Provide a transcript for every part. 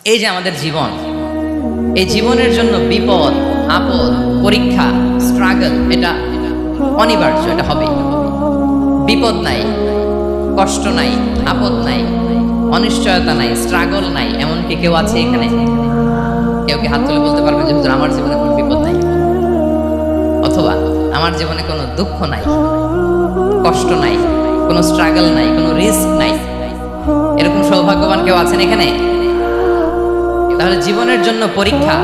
এই যে আমাদের জীবন, এই জীবনের জন্য বিপদ, আপদ, পরীক্ষা, স্ট্রাগল এটা অনিবার্য, এটা হবেই। বিপদ নাই, কষ্ট নাই, আপদ নাই, অনিশ্চয়তা নাই, স্ট্রাগল নাই, এমনকি কেউ আছে এখানে? কেউ কি হাত তুলে বলতে পারবেন যে হুজুর আমার জীবনে কোনো বিপদ নাই, অথবা আমার জীবনে কোনো দুঃখ নাই, কষ্ট নাই, কোনো স্ট্রাগল নাই, কোনো রিস্ক নাই? এরকম সৌভাগ্যবান কেউ আছেন এখানে? তাহলে জীবনের জন্য পরীক্ষা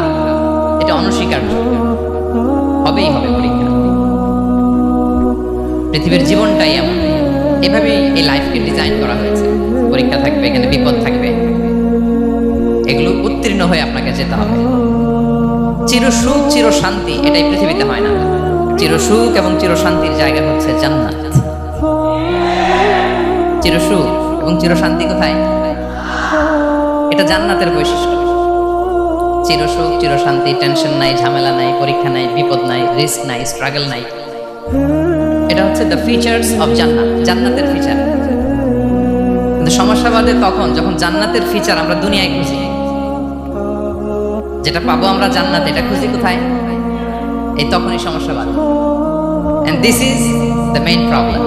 এটা অনস্বীকার্য, হবেই হবে পরীক্ষা। পৃথিবীর জীবনটাই এমন, এভাবেই এই লাইফকে ডিজাইন করা হয়েছে। পরীক্ষা থাকবে, এখানে বিপদ থাকবে, এগুলো উত্তীর্ণ হয়ে আপনাকে যেতে হবে। চির সুখ, চির শান্তি এটাই পৃথিবীতে হয় না। চির সুখ এবং চির শান্তির জায়গা হচ্ছে জান্নাত। চির সুখ এবং চির শান্তি কোথায়? এটা জান্নাতের বৈশিষ্ট্য। চির সুখ, চির শান্তি, টেনশন নাই, ঝামেলা নাই, পরীক্ষা নাই, বিপদ নাই, রিস্ক নাই, স্ট্রাগল নাই। এটা হচ্ছে দ্য ফিচার্স অফ জান্নাত, জান্নাতের ফিচার। কিন্তু সমস্যা বাদে তখন যখন জান্নাতের ফিচার আমরা দুনিয়ায় খুঁজি, যেটা পাবো আমরা জান্নাতে, এটা খুঁজি কোথায়? এই তখনই সমস্যা বাদে। And this is the main problem.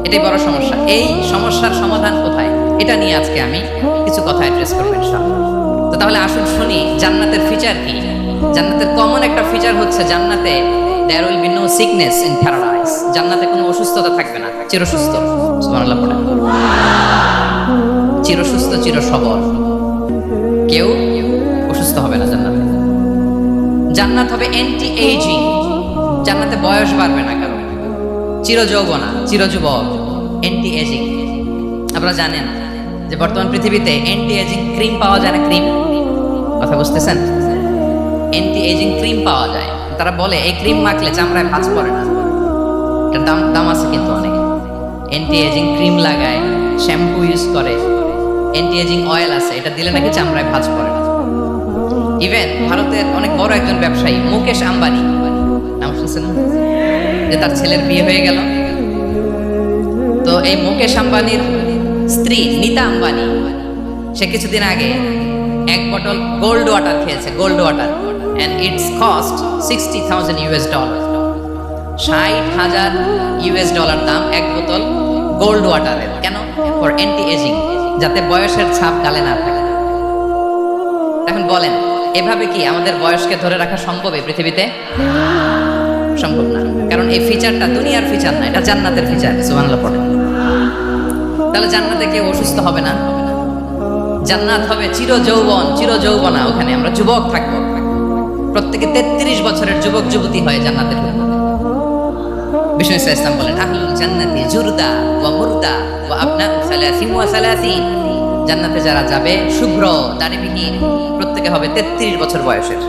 এটাই বড় সমস্যা। এই সমস্যার সমাধান কোথায়, এটা নিয়ে আজকে আমি কিছু কথা অ্যাড্রেস করবো ইনশাআল্লাহ। তো তাহলে আসুন শুনি জান্নাতের ফিচার কি। জান্নাতের কমন একটা ফিচার হচ্ছে জান্নাতে there will be no sickness in paradise. জান্নাতে কোনো অসুস্থতা থাকবে না, চিরসুস্থ। সুবহানাল্লাহ পড়েন। চিরসুস্থ, চির সবল, কেউ অসুস্থ হবে না জান্নাতে। জান্নাত হবে অ্যান্টি এজিং, জান্নাতে বয়স বাড়বে না কারো। চির যৌবনা, চির যুবক, অ্যান্টি এজিং। আপনারা জানেন যে বর্তমান পৃথিবীতে অ্যান্টি এজিং ক্রিম পাওয়া যায় না? ক্রিম, কথা বুঝতেছেন? অ্যান্টি এজিং ক্রিম পাওয়া যায়। তারা বলে এই ক্রিম মাখলে চামড়ায় ভাঁজ পড়ে না। এটার দাম আছে কিন্তু অনেক। অ্যান্টি এজিং ক্রিম লাগায়, শ্যাম্পু ইউজ করে, অ্যান্টি এজিং অয়েল আছে, এটা দিলে নাকি চামড়ায় ভাঁজ পড়ে না। ইভেন ভারতের অনেক বড় একজন ব্যবসায়ী মুকেশ আম্বানি, নাম শুনছেন? যে তার ছেলের বিয়ে হয়ে গেল। তো এই মুকেশ আম্বানির স্ত্রী নীতা আম্বানি, সে কিছুদিন আগে এক বোতল গোল্ড ওয়াটার খেয়েছে, gold water, and its cost $60,000 $60,000 দাম এক বোতল গোল্ড ওয়াটারের। কেন? ফর অ্যান্টি এজিং, যাতে বয়সের ছাপ গালে না থাকে। এখন বলেন এভাবে কি আমাদের বয়সকে ধরে রাখা সম্ভব এই পৃথিবীতে? সম্ভব না, কারণ এই ফিচারটা দুনিয়ার ফিচার না, এটা জান্নাতের ফিচার। সুবহানাল্লাহ পড়েন। তাহলে জান্নাতে কেউ অসুস্থ হবে না। জান্নাত হবে চির যৌবন, চির যৌবনা। ওখানে আমরা যুবক থাকবো, প্রত্যেকে 33 বছরের যুবক যুবতী হয়ে জান্নাতে ঢুকবে। বিষ্ণু ইসলাম বলেন আহলুল জান্নাতি জুরদা ওয়া মুরদা ওয়া আবনাউ সালাসিন ওয়া সালাসিন। জান্নাতে যারা যাবে শুভ্র দাড়িবিহীন, প্রত্যেকে হবে 33 বছর বয়সের।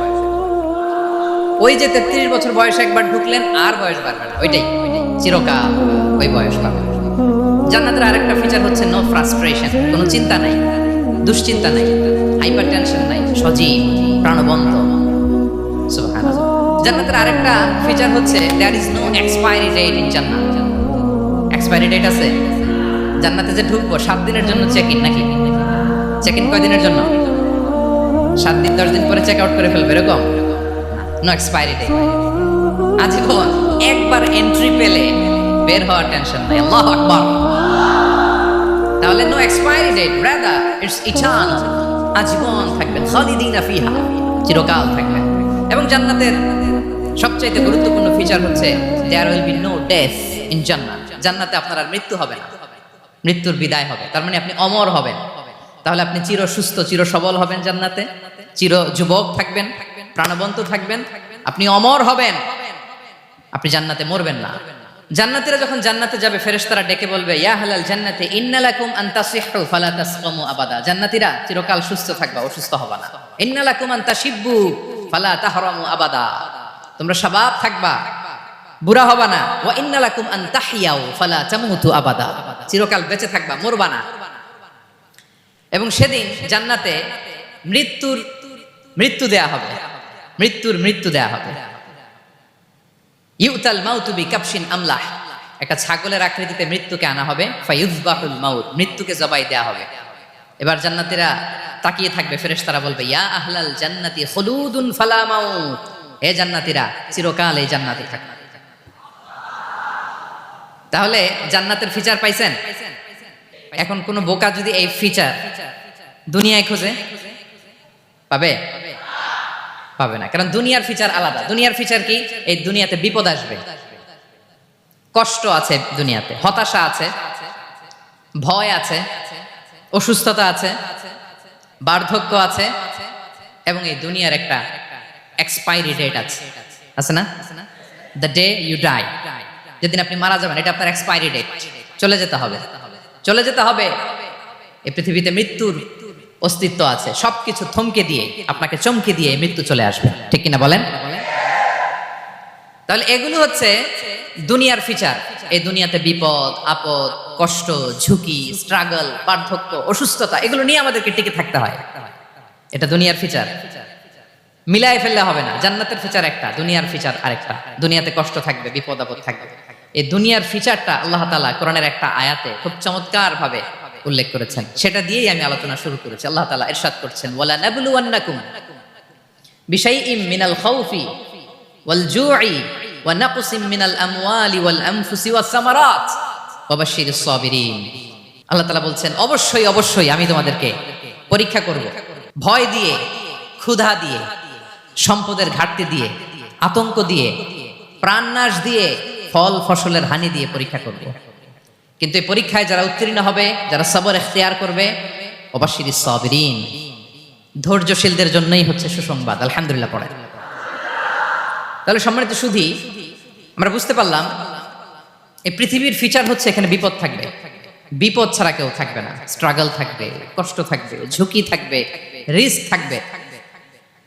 ওই যে 33 বছর বয়সে একবার ঢুকলেন আর বয়স বাড়বে না, ওইটাই চিরকাল ওই বয়স পাবে। জান্নাতের আরেকটা ফিচার হচ্ছে নো ফ্রাস্ট্রেশন, কোনো চিন্তা নাই, দুশ্চিন্তা নাই, হাইপার টেনশন নাই, সজীব প্রাণবন্ত। সুবহানাল্লাহ। জান্নাতের আরেকটা ফিচার হচ্ছে there is no expiry date in জান্নাত। এক্সপায়ারি ডেট আছে? জান্নাতে যে ঢুকবো 7 দিনের জন্য চেক ইন, নাকি চেক ইন কয় দিনের জন্য? 7 দিন 10 দিন পরে চেক আউট করে ফেলবে, এরকম নো এক্সপায়ারি ডেট। আজীবন একবার এন্ট্রি পেলে বের হওয়ার টেনশন নাই। আল্লাহু আকবার। তাহলে no expiry date, rather it's eternal, আজীবন থাকবেন, খালিদিনা ফিহা, চিরকাল থাকবেন। এবং জান্নাতের সবচাইতে গুরুত্বপূর্ণ ফিচার হচ্ছে there will be no death in জান্নাত। জান্নাতে আপনার আর মৃত্যু হবে না, মৃত্যুর বিদায় হবে। তার মানে আপনি অমর হবেন। তাহলে আপনি চির সুস্থ, চির সবল হবেন জান্নাতে, চির যুবক থাকবেন, প্রাণবন্ত থাকবেন, আপনি অমর হবেন, আপনি জান্নাতে মরবেন না। জান্নাতীরা যখন জান্নাতে যাবে ফেরেশতারা ডেকে বলবে ইয়া আহলাল জান্নাতি ইন্না লাকুম আন তাসিহু ফালা তাসকামু আবাদা। জান্নাতীরা চিরকাল সুস্থ থাকবা, অসুস্থ হবা না। ইন্না লাকুম আন তাশিব্বু ফালা তাহরামু আবাদা, তোমরা শাবাব থাকবা, বুড়া হবা না। ওয়া ইন্না লাকুম আন তাহিয়াউ ফালা তামুতু আবাদা, চিরকাল বেঁচে থাকবা, মরবা না। এবং সেদিন জান্নাতে মৃত্যু দেয়া হবে, মৃত্যু দেয়া হবে। ইউতাল মাউতু বিকাবশিন আমলাহ, একটা ছাগলের আকৃতিতে মৃত্যুকে আনা হবে। ফায়ুযবাহুল মাউত, মৃত্যুকে জবাই দেয়া হবে। এবার জান্নাতীরা তাকিয়ে থাকবে, ফেরেশতারা বলবে ইয়া আহলাল জান্নাতি খুলুদুন ফালা মাউত, হে জান্নাতীরা চিরকাল এই জান্নাতে থাকবে। তাহলে জান্নাতের ফিচার পাইছেন? এখন কোন বোকা যদি এই ফিচার দুনিয়ায় খোঁজে পাবে? পাবে না, কারণ দুনিয়ার ফিচার আলাদা। দুনিয়ার ফিচার কি? এই দুনিয়াতে বিপদ আসবে, কষ্ট আছে, দুনিয়াতে হতাশা আছে, ভয় আছে, অসুস্থতা আছে, বার্ধক্য আছে, এবং এই দুনিয়ার একটা এক্সপায়ারি ডেট আছে, আছে না? দ্য ডে ইউ ডাই, যেদিন আপনি মারা যাবেন, এটা আপনার এক্সপায়ারি ডেট, চলে যেতে হবে, চলে যেতে হবে। এই পৃথিবীতে মৃত্যুর অস্তিত্ব আছে, সবকিছু থমকে দিয়ে, আপনাকে চমকে দিয়ে মৃত্যু চলে আসবে, ঠিক কিনা বলেন? তাহলে এগুলো হচ্ছে দুনিয়ার ফিচার। এই দুনিয়াতে বিপদ আপদ, কষ্ট, ঝুঁকি, স্ট্রাগল, বার্ধক্য, অসুস্থতা, এগুলো নিয়ে আমাদেরকে টিকে থাকতে হয়। এটা দুনিয়ার ফিচার, মিলাই ফেললে হবে না। জান্নাতের ফিচার একটা, দুনিয়ার ফিচার আরেকটা। দুনিয়াতে কষ্ট থাকবে, বিপদ আপদ থাকবে। এই দুনিয়ার ফিচারটা আল্লাহ তাআলা কোরআনের একটা আয়াতে খুব চমৎকার ভাবে উল্লেখ করেছেন, সেটা দিয়েই আমি আলোচনা শুরু করেছি। আল্লাহ তাআলা ইরশাদ করছেন, ওয়ালা নাবলুওয়ান্নাকুম বিশাইইম মিনাল খাউফি ওয়াল জুই ওয়া নাকসিম মিনাল আমওয়ালি ওয়াল আনফুসি ওয়াস সামারাত ওয়া বাশশিরিস সাবিরিন। আল্লাহ তাআলা বলছেন, অবশ্যই অবশ্যই আমি তোমাদেরকে পরীক্ষা করব, ভয় দিয়ে, ক্ষুধা দিয়ে, সম্পদের ঘাটতি দিয়ে, আতঙ্ক দিয়ে, প্রাণনাশ দিয়ে, ফল ফসলের হানি দিয়ে পরীক্ষা করব। কিন্তু এই পরীক্ষায় যারা উত্তীর্ণ হবে, যারা সবর ইখতিয়ার করবে, ওয়াবাশশিরিস সাবিরিন, ধৈর্যশীলদের জন্যই হচ্ছে সুসংবাদ। আলহামদুলিল্লাহ পড়ে। তাহলে সম্মানিত সুধী, আমরা বুঝতে পারলাম এই পৃথিবীর ফিচার হচ্ছে এখানে বিপদ থাকবে, বিপদ ছাড়া কেউ থাকবে না। স্ট্রাগল থাকবে, কষ্ট থাকবে, ঝুঁকি থাকবে, রিস্ক থাকবে,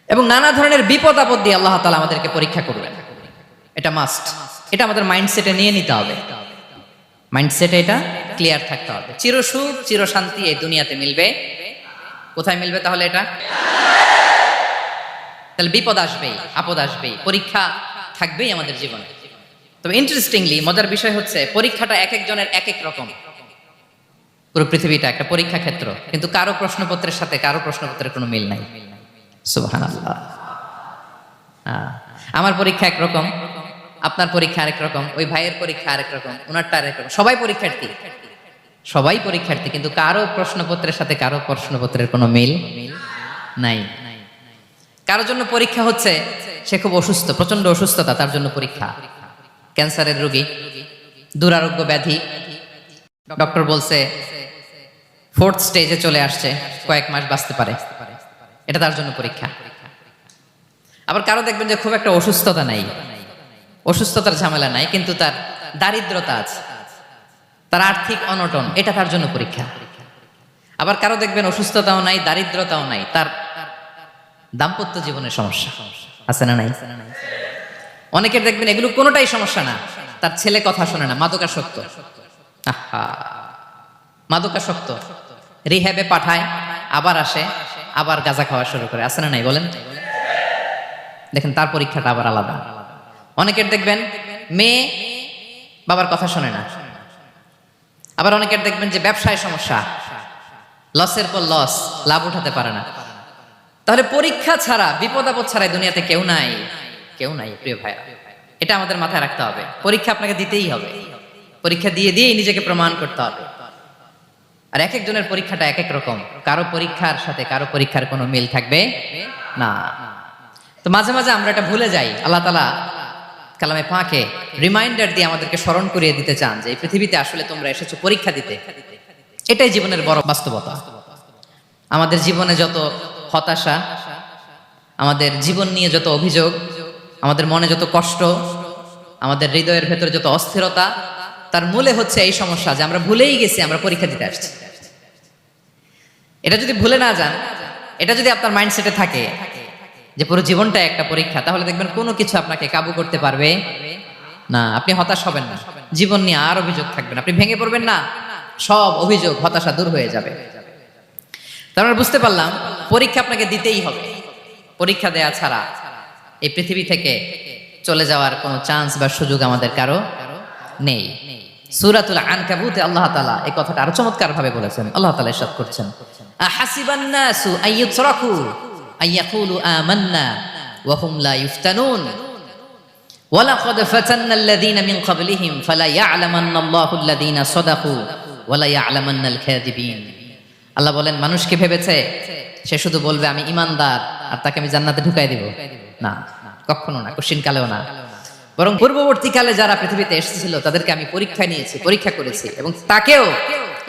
এবং নানা ধরনের বিপদ আপদ দিয়ে আল্লাহ তাআলা আমাদেরকে পরীক্ষা করবেন। এটা মাস্ট, এটা আমাদের মাইন্ডসেটে নিয়ে নিতে হবে। মাইন্ডসেটে এটা ক্লিয়ার থাকতে হবে। চিরসুখ চিরশান্তি এই দুনিয়াতে মিলবে, কোথায় মিলবে তাহলে? এটা তাহলে বিপদ আসবেই, আপদ আসবেই, পরীক্ষা থাকবেই আমাদের জীবনে। তবে ইন্টারেস্টিংলি মজার বিষয় হচ্ছে পরীক্ষাটা এক একজনের এক এক রকম। পুরো পৃথিবীটা একটা পরীক্ষা ক্ষেত্র, কিন্তু কারো প্রশ্নপত্রের সাথে কারো প্রশ্নপত্রের কোনো মিল নাই। সুবহানাল্লাহ। আমার পরীক্ষা একরকম, আপনার পরীক্ষা আরেক রকম, ওই ভাইয়ের পরীক্ষা আরেক রকম, ওনারটা আরেক রকম। সবাই পরীক্ষার্থী, সবাই পরীক্ষার্থী, কিন্তু কারো প্রশ্নপত্রের সাথে কারো প্রশ্নপত্রের কোনো মিল নাই। কারো জন্য পরীক্ষা হচ্ছে সে খুব অসুস্থ, প্রচন্ড অসুস্থতা, তার জন্য পরীক্ষা। ক্যান্সারের রোগী, দুরারোগ্য ব্যাধি, ডক্টর বলছে 4th স্টেজে চলে আসছে, কয়েক মাস বাঁচতে পারে, এটা তার জন্য পরীক্ষা। আবার কারো দেখবেন যে খুব একটা অসুস্থতা নাই, অসুস্থতার ঝামেলা নাই, কিন্তু তার দারিদ্রতা আছে, তার আর্থিক অনটন, এটা তার জন্য পরীক্ষা। আবার কারো দেখবেন অসুস্থতাও নাই, দারিদ্রতাও নাই, তার দাম্পত্য জীবনের সমস্যা আছে না নাই? অনেকের দেখবেন এগুলো কোনোটাই সমস্যা না, তার ছেলে কথা শোনে না, মাদকাসক্ত। মাদকাসক্ত, রিহ্যাবে পাঠায়, আবার আসে, আবার গাঁজা খাওয়া শুরু করে, আছে না নাই বলেন? দেখেন তার পরীক্ষাটা আবার আলাদা। অনেকের দেখবেন মেয়ে বাবার কথা শোনে না। আবার অনেকের দেখবেন যে ব্যবসায় সমস্যা, লসের পর লস, লাভ উঠাতে পারে না। তাহলে পরীক্ষা ছাড়া, বিপদ আপদ ছাড়া দুনিয়াতে কেউ নাই, কেউ নাই প্রিয় ভাইরা। এটা আমাদের মাথায় রাখতে হবে। পরীক্ষা আপনাকে দিতেই হবে, পরীক্ষা দিয়ে দিয়েই নিজেকে প্রমাণ করতে হবে। আর এক একজনের পরীক্ষাটা এক এক রকম, কারো পরীক্ষার সাথে কারো পরীক্ষার কোনো মিল থাকবে না। তো মাঝে মাঝে আমরা এটা ভুলে যাই। আল্লাহ তাআলা কালামে পাকে রিমাইন্ডার দিয়ে আমাদেরকে স্মরণ করিয়ে দিতে চান যে এই পৃথিবীতে আসলে তোমরা এসেছো পরীক্ষা দিতে। এটাই জীবনের বড় বাস্তবতা। আমাদের জীবনে যত হতাশা, আমাদের জীবন নিয়ে যত অভিযোগ, আমাদের মনে যত কষ্ট, আমাদের হৃদয়ের ভেতরে যত অস্থিরতা, তার মূলে হচ্ছে এই সমস্যা যে আমরা ভুলেই গেছি আমরা পরীক্ষা দিতে আসছি। এটা যদি ভুলে না যান, এটা যদি আপনার মাইন্ডসেটে থাকে যে পুরো জীবনটা একটা পরীক্ষা, তাহলে দেখবেন কোনো কিছু আপনাকে কাবু করতে পারবে না। আপনি হতাশ হবেন না, জীবন নিয়ে আর অভিযোগ থাকবে না, আপনি ভেঙে পড়বেন না, সব অভিযোগ হতাশা দূর হয়ে যাবে। তাহলে বুঝতে পারলাম পরীক্ষা আপনাকে দিতেই হবে। পরীক্ষা দেয়া ছাড়া এই পৃথিবী থেকে চলে যাওয়ার কোনো চান্স বা সুযোগ আমাদের কারো নেই। সূরাতুল আনকাবুতে আল্লাহ তাআলা এই কথাটা আরো চমৎকার ভাবে বলেছেন। আল্লাহ তাআলা ইরশাদ করছেন, আহাসিবান নাসু আইয়ুতরাকু আইয়াকুলু আমান্না ওয়া হুম লা ইফতানুন ওয়ালাকাদ ফাতান্নাল্লাযীনা মিন ক্বাবলিহিম ফালা ইয়া'লামান্নাল্লাহুল্লাযীনা সাদাকু ওয়ালা ইয়া'লামান্নাল কাযিবিন। আল্লাহ বলেন, মানুষ কি ভেবেছে সে শুধু বলবে আমি ঈমানদার আর তাকে আমি জান্নাতে ঢুকাই দিব? না, কখনো না, কোশ্চিন কালেও না। বরং পূর্ববর্তীকালে যারা পৃথিবীতে এসেছিল তাদেরকে আমি পরীক্ষা করেছি এবং তাকেও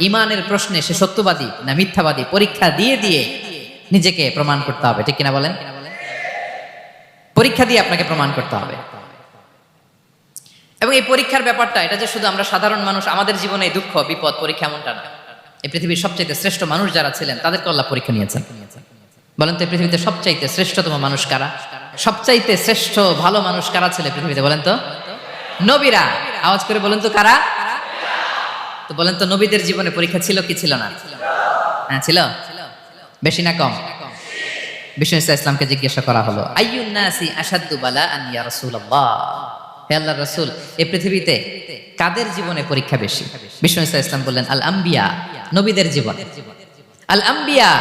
ঈমানের প্রশ্নে সে সত্যবাদী না মিথ্যাবাদী পরীক্ষা দিয়ে দিয়ে নিজেকে প্রমাণ করতে হবে। ঠিক কিনা বলেন? পরীক্ষা দিয়ে আপনাকে প্রমাণ করতে হবে। এবং এই পরীক্ষার ব্যাপারটা, এটা যে শুধু আমরা সাধারণ মানুষ আমাদের জীবনে দুঃখ বিপদ পরীক্ষা এমনটা না। এই পৃথিবীর সবচাইতে শ্রেষ্ঠ মানুষ যারা ছিলেন তাদেরকে আল্লাহ পরীক্ষা নিয়েছেন। বলেন তো, এই পৃথিবীতে সবচাইতে শ্রেষ্ঠতম মানুষ কারা? সবচাইতে শ্রেষ্ঠ ভালো মানুষ কারা ছিল পৃথিবীতে? বলেন তো, নবীরা। আওয়াজ করে বলেন তো, কারা? তো বলেন তো, নবীদের জীবনে পরীক্ষা ছিল কি ছিল না? হ্যাঁ, ছিল। বেশি না কম? বিষ্ণু ইসলামকে জিজ্ঞাসা করা হলো, আইয়ুন নাসি আশাদ্দু বালাআন ইয়া রাসূলুল্লাহ, হে আল্লাহর রাসূল, এই পৃথিবীতে কাদের জীবনে পরীক্ষা বেশি? বিষ্ণু ইসলাম বললেন, আল আম্বিয়া, নবীদের জীবন। আল আম্বিয়া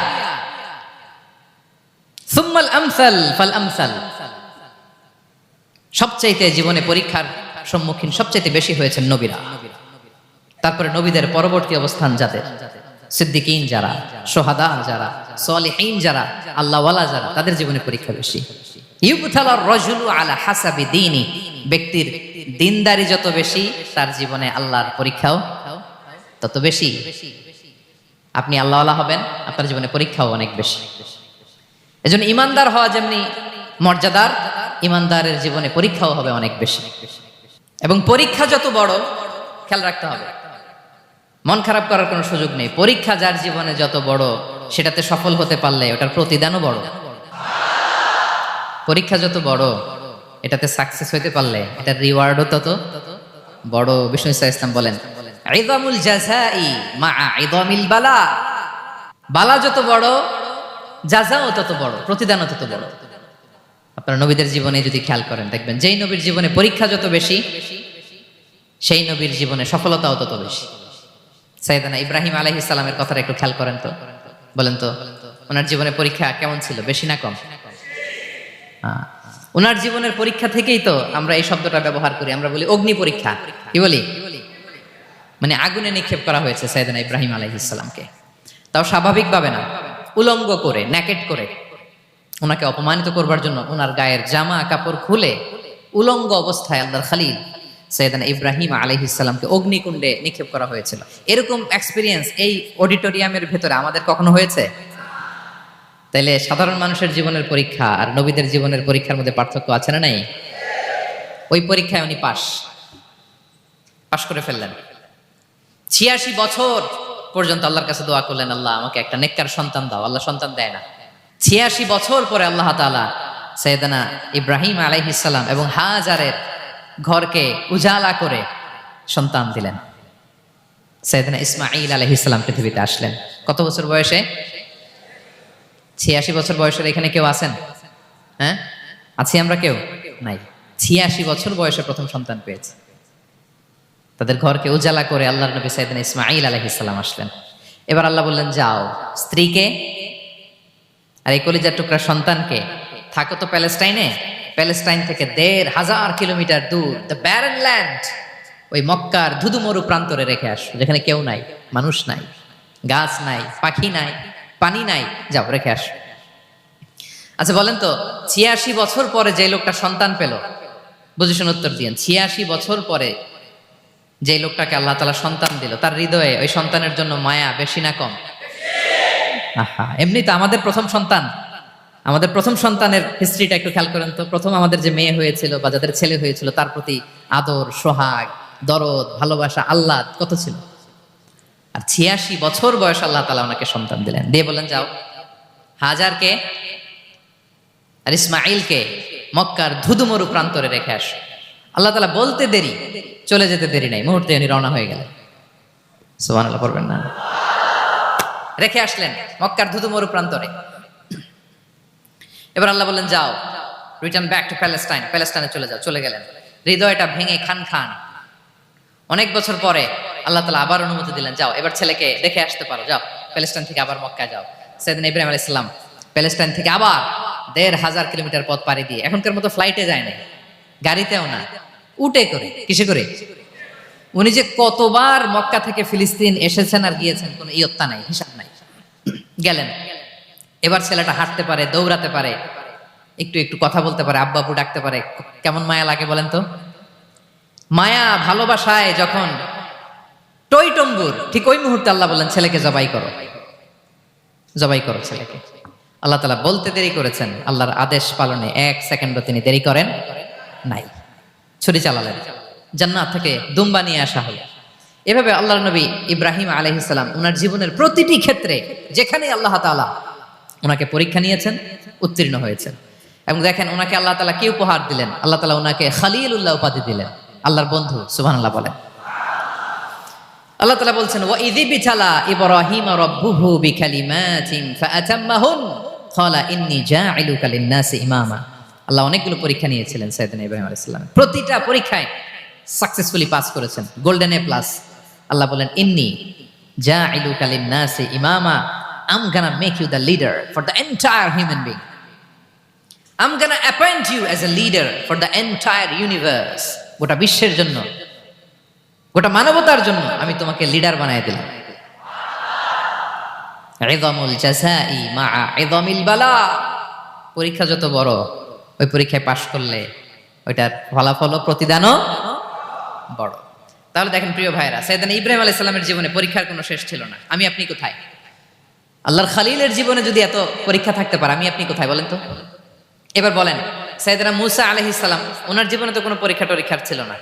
সুম্মাল আমসাল ফাল আমসাল, সবচাইতে জীবনে পরীক্ষার সম্মুখীন সবচাইতে বেশি হয়েছেন নবীরা। তারপরে নবীদের পরবর্তী অবস্থান যাদের, সিদ্দিকিন যারা, সোহাদা যারা, সালিহিন যারা, আল্লাহওয়ালা যারা, তাদের জীবনে পরীক্ষা বেশি। ইউবতালার রাজুলু আলা হাসাবি দীনি, ব্যক্তির দিনদারি যত বেশি তার জীবনে আল্লাহর পরীক্ষাও তত বেশি। আপনি আল্লাহওয়ালা হবেন, আপনার জীবনে পরীক্ষাও অনেক বেশি। এজন্য ইমানদার হওয়া যেমনি মর্যাদার, ইমানদারের জীবনে পরীক্ষাও হবে অনেক বেশি। এবং পরীক্ষা যত বড়, খেয়াল রাখতে হবে, মন খারাপ করার কোনো সুযোগ নেই। পরীক্ষা যার জীবনে যত বড়, সেটাতে সফল হতে পারলে ওটার প্রতিদানও বড়। পরীক্ষা যত বড়, এটাতে সাকসেস হইতে পারলে এটার রিওয়ার্ডও তত বড়। বিষ্ণু ইসলাম বলেন, ইযামুল জাযাই মা'a ইযামিল বালা, বালা যত বড় জাযাও তত বড়, প্রতিদানও তত বড়। আপনারা নবীদের জীবনে যদি খেয়াল করেন, দেখবেন যেই নবীর জীবনে পরীক্ষা যত বেশি, সেই নবীর জীবনে সফলতাও তত বেশি। সাইয়েদনা ইব্রাহিম আলাইহিস সালামের কথাটা একটু খেয়াল করেন তো, বলেন তো, ওনার জীবনে পরীক্ষা কেমন ছিল? বেশি না কম? ওনার জীবনের পরীক্ষা থেকেই তো আমরা এই শব্দটা ব্যবহার করি। আমরা বলি অগ্নি পরীক্ষা। কি বলি? মানে আগুনে নিক্ষেপ করা হয়েছে সাইয়েদনা ইব্রাহিম আলাইহিস সালামকে। তাও স্বাভাবিকভাবে না, উলঙ্গ করে, নেকেট করে ওনাকে অপমানিত করবার জন্য ওনার গায়ের জামা কাপড় খুলে উলঙ্গ অবস্থায় আল্লাহর খলিল সাইয়েদনা ইব্রাহিম আলাইহিস সালামকে অগ্নিকুণ্ডে নিক্ষেপ করা হয়েছিল। এরকম এক্সপিরিয়েন্স এই অডিটোরিয়ামের ভেতরে আমাদের কখনো হয়েছে? তাইলে সাধারণ মানুষের জীবনের পরীক্ষা আর নবীদের জীবনের পরীক্ষার মধ্যে পার্থক্য আছে না নাই? ওই পরীক্ষায় উনি পাশ করে ফেললেন। ৮৬ বছর পর্যন্ত আল্লাহর কাছে দোয়া করলেন, আল্লাহ আমাকে একটা নেককার সন্তান দাও। আল্লাহ সন্তান দেয় না। ৮৬ বছর পরে আল্লাহ তাআলা সাইয়েদনা ইব্রাহিম আলাইহিস সালাম এবং হাজারের ঘরকে উজালা করে সন্তান দিলেন। সাইয়েদনা ইসমাঈল আলাইহিস সালাম পৃথিবীতে আসলেন। কত বছর বয়সে? ৮৬ বছর বয়সের এখানে কেউ আছেন? হ্যাঁ, আছি আমরা? কেউ নাই। ৮৬ বছর বয়সে প্রথম সন্তান পেয়েছে। তাদের ঘরকে উজালা করে আল্লাহর নবী সাইয়েদনা ইসমাঈল আলাইহিস সালাম আসলেন। এবার আল্লাহ বললেন, যাও স্ত্রীকে আর এই কলিজার টুকরা সন্তানকে, থাকো তো প্যালেস্টাইনে, প্যালেস্টাইন থেকে ১৫০০ কিলোমিটার দূর, দ্য ব্যারেন ল্যান্ড, ওই মক্কার ধুধুমরু প্রান্তরে রেখে আসো, যেখানে কেউ নাই, মানুষ নাই, গাছ নাই, পাখি নাই, পানি নাই, যাও রেখে আসো। আচ্ছা বলেন তো, ৮৬ বছর পরে যে লোকটা সন্তান পেল, বুঝেছেন? উত্তর দিয়েন। ৮৬ বছর পরে যে লোকটাকে আল্লাহ তাআলা সন্তান দিল, তার হৃদয়ে ওই সন্তানের জন্য মায়া বেশি না কম? এমনি তো আমাদের প্রথম সন্তানের হিস্ট্রিটা একটু খেয়াল করেন তো। প্রথম আমাদের যে মেয়ে হয়েছিল বা যাদের ছেলে হয়েছিল, তার প্রতি আদর, সোহাগ, দরদ, ভালোবাসা, আহ্লাদ কত ছিল। আর ৮৬ বছর বয়স আল্লাহ তাআলা ওনাকে সন্তান দিলেন, দিয়ে বললেন, যাও হাজারকে আর ইসমাঈলকে মক্কার ধুধুমরু প্রান্তরে রেখে আসো। আল্লাহ তাআলা বলতে দেরি, চলে যেতে দেরি নাই, মুহূর্তে উনি রওনা হয়ে গেলেন। সুবহানাল্লাহ পড়বেন না? রেখে আসলেন মক্কার ধুধুমরু প্রান্তরে। এবার আল্লাহ বললেন, যাও রিটার্ন ব্যাক টু প্যালেস্টাইন, প্যালেস্টাইনে চলে যাও। চলে গেলেন। হৃদয়টা ভেঙে খান খান, অনেক বছর পরে আল্লাহ তাআলা আবার অনুমতি দিলেন, যাও এবার ছেলেকে দেখে আসতে পারো, যাও প্যালেস্টাইন থেকে আবার মক্কায় যাও। সাইয়েদনা ইব্রাহিম আলাইহিস সালাম প্যালেস্টাইন থেকে আবার ১,৫০০ কিলোমিটার পথ পাড়ি দিয়ে, এখনকার মতো ফ্লাইটে যায় না, গাড়িতেও না, উটে করে। কিসে করে? উনি যে কতবার মক্কা থেকে ফিলিস্তিন এসেছেন আর গিয়েছেন কোনো ইয়ত্তা নাই, হিসাব নাই। গেলেন, এবার ছেলেটা হাঁটতে পারে, দৌড়াতে পারে, একটু একটু কথা বলতে পারে, আব্বা আব্বু ডাকতে পারে। কেমন মায়া লাগে বলেন তো? মায়া ভালোবাসায় যখন টইটম্বুর, ঠিক ওই মুহূর্তে আল্লাহ বললেন ছেলেকে জবাই করো, জবাই করো ছেলেকে। আল্লাহ তাআলা বলতে দেরি করেছেন, আল্লাহর আদেশ পালনে 1 সেকেন্ডও তিনি দেরি করেন নাই, ছুরি চালালেন, জান্নাত থেকে দুম্বা নিয়ে আসা হলো। এভাবে আল্লাহর নবী ইব্রাহিম আলাইহিস সালাম ওনার জীবনের প্রতিটি ক্ষেত্রে যেখানে আল্লাহ তাআলা ওনাকে পরীক্ষা নিয়েছেন, উত্তীর্ণ হয়েছেন। এবং দেখেন ওনাকে আল্লাহ তাআলা কি উপহার দিলেন, আল্লাহ তাআলা ওনাকে খলিলুল্লাহ উপাধি দিলেন, আল্লাহর বন্ধু। সুবহানাল্লাহ বলেন। আল্লাহ তাআলা বলছেন, ওয়া ইযি বিতালা ইব্রাহিম রাব্বুহু বিকালিমাতিন ফাআতাম্মাহুন ক্বালা ইন্নী জাইলুকা লিন-নাসি ইমামা। আল্লাহ অনেকগুলো পরীক্ষা নিয়েছিলেন সাইয়েদনা ইব্রাহিম আলাইহিস সালাম, প্রতিটা পরীক্ষায় সাকসেসফুলি পাস করেছেন, গোল্ডেন এ প্লাস। আল্লাহ বলেন, ইন্নী জাইলুকা লিন-নাসি ইমামা, I'm gonna make you the leader for the entire human being. I'm gonna appoint you as a leader for the entire universe. গোটা বিশ্বের জন্য, গোটা মানবতার জন্য আমি তোমাকে লিডার বানায় দিলাম। ইযামুল জাযাই মা'a ইযামিল বালা। পরীক্ষা যত বড়, ওই পরীক্ষায় পাশ করলে ওইটার ফলাফল ও প্রতিদানও বড়। তাহলে দেখেন প্রিয় ভাইরা, সাইয়েদনা ইব্রাহিম আলাইহিস সালামের জীবনে পরীক্ষার কোনো শেষ ছিল না। আমি আপনি কোথায়? আল্লাহর খলিলের জীবনে যদি এত পরীক্ষা থাকতে পারে, আমি আপনি কোথায় বলেন তো? এবার বলেন, সাইয়েদনা মূসা আলাইহিস সালাম, ওনার জীবনে তো কোনো পরীক্ষা টরীক্ষার ছিল না।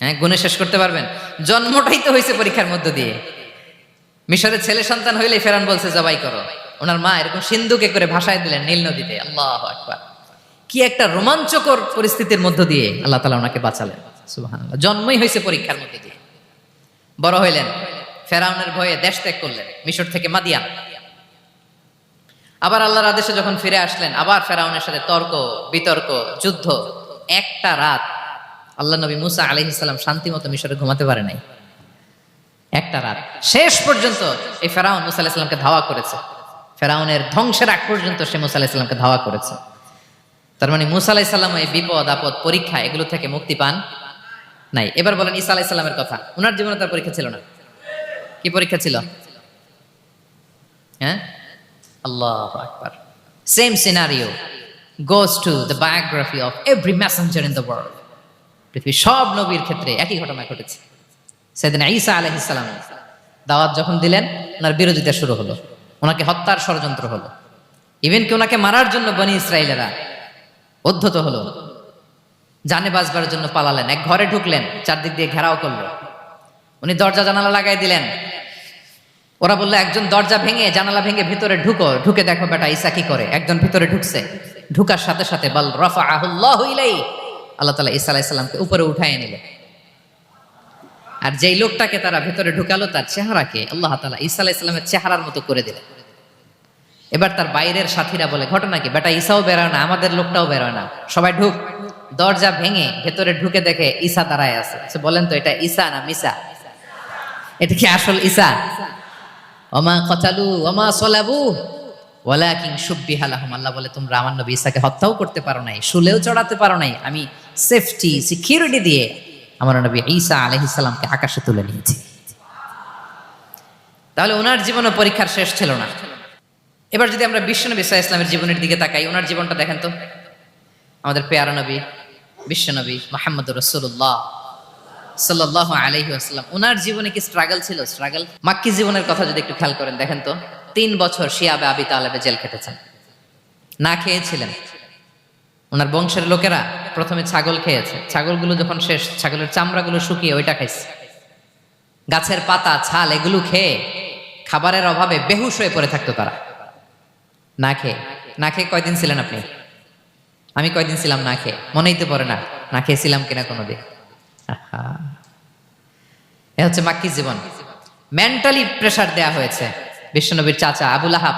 হ্যাঁ, গুণে শেষ করতে পারবেন? জন্মটাই তো হয়েছে পরীক্ষার মধ্য দিয়ে। মিশরের ছেলে সন্তান হইলে ফেরাউন বলছে জবাই করো, ওনার মা এরকম সিন্ধুকে করে ভাসায় দিলেন নীল নদীতে। আল্লাহু আকবার! কি একটা রোমাঞ্চকর পরিস্থিতির মধ্য দিয়ে আল্লাহ তাআলা ওনাকে বাঁচালেন। সুবহানাল্লাহ। জন্মই হয়েছে পরীক্ষার মধ্যে দিয়ে। বড় হইলেন, ফেরাউনের ভয়ে দেশ ত্যাগ করলেন, মিশর থেকে মাদিয়ান। আবার আল্লাহর আদেশে যখন ফিরে আসলেন, আবার ফেরাউনের সাথে তর্ক বিতর্ক, যুদ্ধ। একটা রাত আল্লাহ নবী মূসা আলাইহিস সালাম শান্তি মতো মিশরে ঘুমাতে পারে নাই। একটা রাত শেষ পর্যন্ত এই ফেরাউন মূসা আলাইহিস সালামকে ধাওয়া করেছে। ফেরাউনের ধ্বংসের আগ পর্যন্ত সে মূসা আলাইহিস সালামকে ধাওয়া করেছে। তার মানে মূসা আলাইহিস সালাম এই বিপদ আপদ পরীক্ষা এগুলো থেকে মুক্তি পান নাই। এবার বলেন ঈসা আলাইহিস সালামের কথা, ওনার জীবনে তার পরীক্ষা ছিল না? কি পরীক্ষা ছিল? হ্যাঁ, আল্লাহু আকবার। Same scenario goes to the biography of every messenger in the world. পৃথিবীর সব নবীর ক্ষেত্রে একই ঘটনা ঘটেছে। সাইয়েদনা ঈসা আলাইহিস সালাম দাওয়াত যখন দিলেন, ওনার বিরোধিতা শুরু হলো, ওনাকে হত্যার ষড়যন্ত্র হলো। ইভেন কি ওনাকে মারার জন্য বনি ইসরাইলেরা উদ্ধত হলো, জানে বাঁচবার জন্য পালালেন। এক ঘরে ঢুকলেন, চারদিক দিয়ে ঘেরাও করলো, উনি দরজা জানালা লাগাই দিলেন। ওরা বললো, একজন দরজা ভেঙে জানালা ভেঙে ভিতরে ঢুকো, ঢুকে দেখো বেটা ঈসা কি করে। একজন ভিতরে ঢুকছে, ঢুকার সাথে সাথে বাল রাফাআহুল্লাহু ইলাইহি, আল্লাহ তাআলা ঈসা আলাইহিস সালামকে উপরে উঠায় নিলেন। আর যেই লোকটাকে তারা ভিতরে ঢুকালো, তার চেহারাকে আল্লাহ তাআলা ঈসা আলাইহিস সালামের চেহারার মতো করে দিলেন। এবার তার বাইরের সাথীরা বলে, ঘটনা কি? বেটা ঈসাও বেরোয় না, আমাদের লোকটাও বেরোয় না, সবাই ঢুক। দরজা ভেঙে ভেতরে ঢুকে দেখে ঈসা দাঁড়ায় আছে। বলেন তো, এটা ঈসা না মিসা? এটা কি আসল ঈসা? ওমা কতালু ওমা সলাবু ওয়ালাকিন শুব্বিহা লাহুম। আল্লাহ বলে, তোমরা আমার নবী ঈসাকে হত্যাও করতে পারো নাই, শুলেও চড়াতে পারো নাই, আমি সেফটি সিকিউরিটি দিয়ে আমার নবী ঈসা আলাইহিস সালামকে আকাশে তুলে নিয়েছি। তাহলে ওনার জীবনে পরীক্ষার শেষ ছিল না। এবার যদি আমরা বিশ্বনবী সাল্লাল্লাহু আলাইহি ওয়াসাল্লামের জীবনের দিকে তাকাই, ওনার জীবনটা দেখেন তো। আমাদের পেয়ারা নবী বিশ্বনবী মুহাম্মদুর রাসূলুল্লাহ সাল্লাল্লাহু আলাইহি ওয়াসাল্লাম, ওনার জীবনে কি স্ট্রাগল ছিল? স্ট্রাগল। মাক্কি জীবনের কথা যদি একটু খেয়াল করেন, দেখেন তো 3 বছর শিয়াবে আবি তালেবে জেল খেটেছেন, না খেয়েছিলেন। ওনার বংশের লোকেরা প্রথমে ছাগল খেয়েছে, ছাগলগুলো যখন শেষ, ছাগলের চামড়াগুলো শুকিয়ে ওইটা খাইছে। গাছের পাতা ছাল এগুলো খেয়ে খাবারের অভাবে বেহুশ হয়ে পড়ে থাকতো তারা। না খেয়ে কয়দিন ছিলেন আপনি? আমি কয়দিন ছিলাম না খেয়ে? মনেই তো পড়ে না, না খেয়েছিলাম কিনা কোনোদিন। এ হচ্ছে মাক্কি জীবন। মেন্টালি প্রেসার দেয়া হয়েছে। বিশ্বনবীর চাচা আবু লাহাব,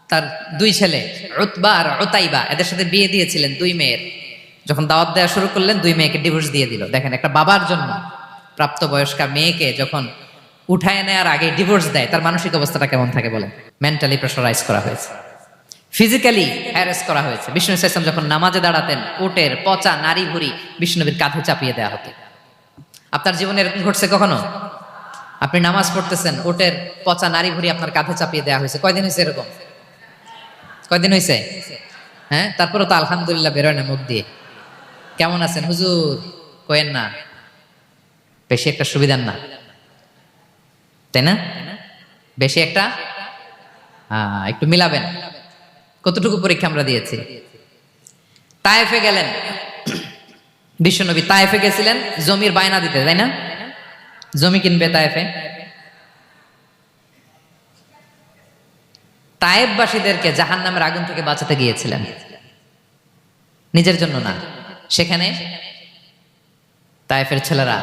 তার 2 ছেলে উতবা আর উতাইবা, এদের সাথে বিয়ে দিয়েছিলেন 2 মেয়ের। যখন দাওয়াত দেওয়া শুরু করলেন 2 মেয়েকে ডিভোর্স দিয়ে দিল। দেখেন, একটা বাবার জন্য প্রাপ্তবয়স্কা মেয়েকে যখন উঠায় নেওয়ার আগে ডিভোর্স দেয়, তার মানসিক অবস্থাটা কেমন থাকে বলেন? মেন্টালি প্রেশারাইজ করা হয়েছে, ফিজিক্যালি হ্যারাস করা হয়েছে। বিষ্ণু ইসলাম যখন নামাজে দাঁড়াতেন, উটের পচা নারী ভুড়ি বিষ্ণুনবীর কাঁধে চাপিয়ে দেওয়া হতো। আপনার জীবনে এরকম ঘটছে কখনো? আপনি নামাজ পড়তেছেন, উটের পচা নারী ভুড়ি আপনার কাঁধে চাপিয়ে দেওয়া হয়েছে। কয়দিন হয়েছে এরকম? কয়দিন হয়েছে? হ্যাঁ, তারপরে তো আলহামদুলিল্লাহ বেরোয় না মুখ দিয়ে। কেমন আছেন হুজুর? কয়েন না, বেশি একটা সুবিধার না, তাই না? বেশি একটা একটু মিলাবেন। কতটুকু পরীক্ষা আমরা দিয়েছি। তায়েফে গেলেন বিশ্বনবী, তায়েফে গেছিলেন জমির বায়না দিতে, তাই না? জমি কিনবে তায়েফে। তায়েফবাসীদেরকে জাহান্নামের আগুন থেকে বাঁচাতে গিয়েছিলেন, নিজের জন্য না। সেখানে তায়েফের ছেলেরা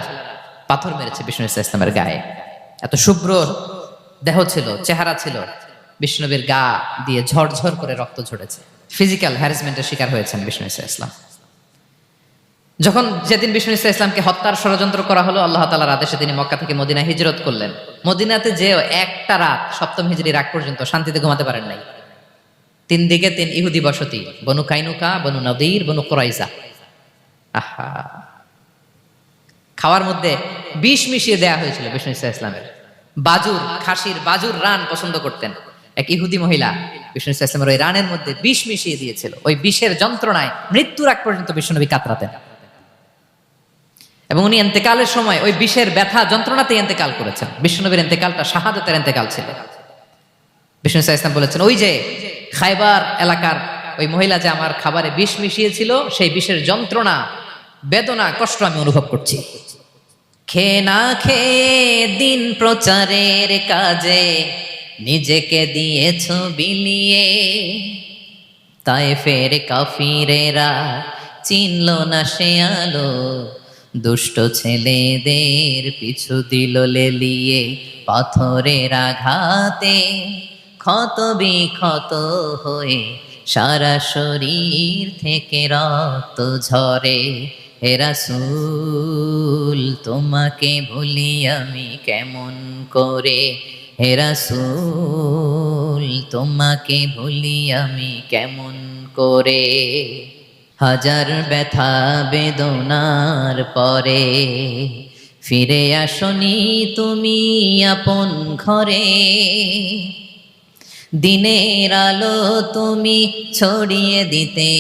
পাথর মেরেছে বিষ্ণু ইসলামের গায়ে। এত শুভ্র দেহ ছিল, চেহারা ছিল, বিষ্ণুনবীর গা দিয়ে ঝরঝর করে রক্ত ঝরেছে। ফিজিক্যাল হ্যারাসমেন্টের শিকার হয়েছেন বিষ্ণু ইসলাম। যখন যেদিন বিষ্ণু ইসলামকে হত্যার ষড়যন্ত্র করা হলো, আল্লাহ তাআলার আদেশে তিনি মক্কা থেকে মদিনা হিজরত করলেন। মদিনাতে যে একটা রাত, সপ্তম হিজরির আগ পর্যন্ত শান্তিতে ঘুমাতে পারেন নাই। 3 দিকে 3 ইহুদি বসতি, বনু কাইনুকা, বনু নদীর, বনু কুরাইজা। আহা, খাওয়ার মধ্যে বিষ মিশিয়ে দেয়া হয়েছিল বিষ্ণু ইসলামের। বাজুর, খাসির বাজুর রান পছন্দ করতেন। এক ইহুদি মহিলা বিষ্ণু ইসলামের ওই রানের মধ্যে বিষ মিশিয়ে দিয়েছিল। ওই বিষের যন্ত্রণায় মৃত্যুর আগ পর্যন্ত বিষ্ণুনবী কাতরাতেন, এবং উনি ইন্তেকালের সময় ওই বিষের ব্যথা যন্ত্রণাতে ইন্তেকাল করেছেন। বিষ্ণুনবীর ইন্তেকালটা শাহাদাতের ইন্তেকাল ছিল। বিষ্ণু ইসলাম বলেছেন, ওই যে খায়বার এলাকার ওই মহিলা যে আমার খাবারে বিষ মিশিয়েছিল, সেই বিষের যন্ত্রণা, বেদনা, কষ্ট আমি অনুভব করছি। খেয়ে না খেয়ে দিন প্রচারের কাজে নিজেকে দিয়েছ বিলিয়ে, তায়েফের কাফিরেরা চিনল না সে আলো, দুষ্ট ছেলেদের পিছু দিল লেলিয়ে, পাথরের আঘাতে ক্ষত বিক্ষত হয়ে সারা শরীর থেকে রক্ত ঝরে। হে রাসূল তোমাকে ভুলি আমি কেমন করে, হে রাসূল তোমাকে ভুলি আমি কেমন করে। হাজার ব্যথা বেদনার পরে ফিরে আসনি তুমি আপন ঘরে, দিনের আলো তুমি ছড়িয়ে দিতে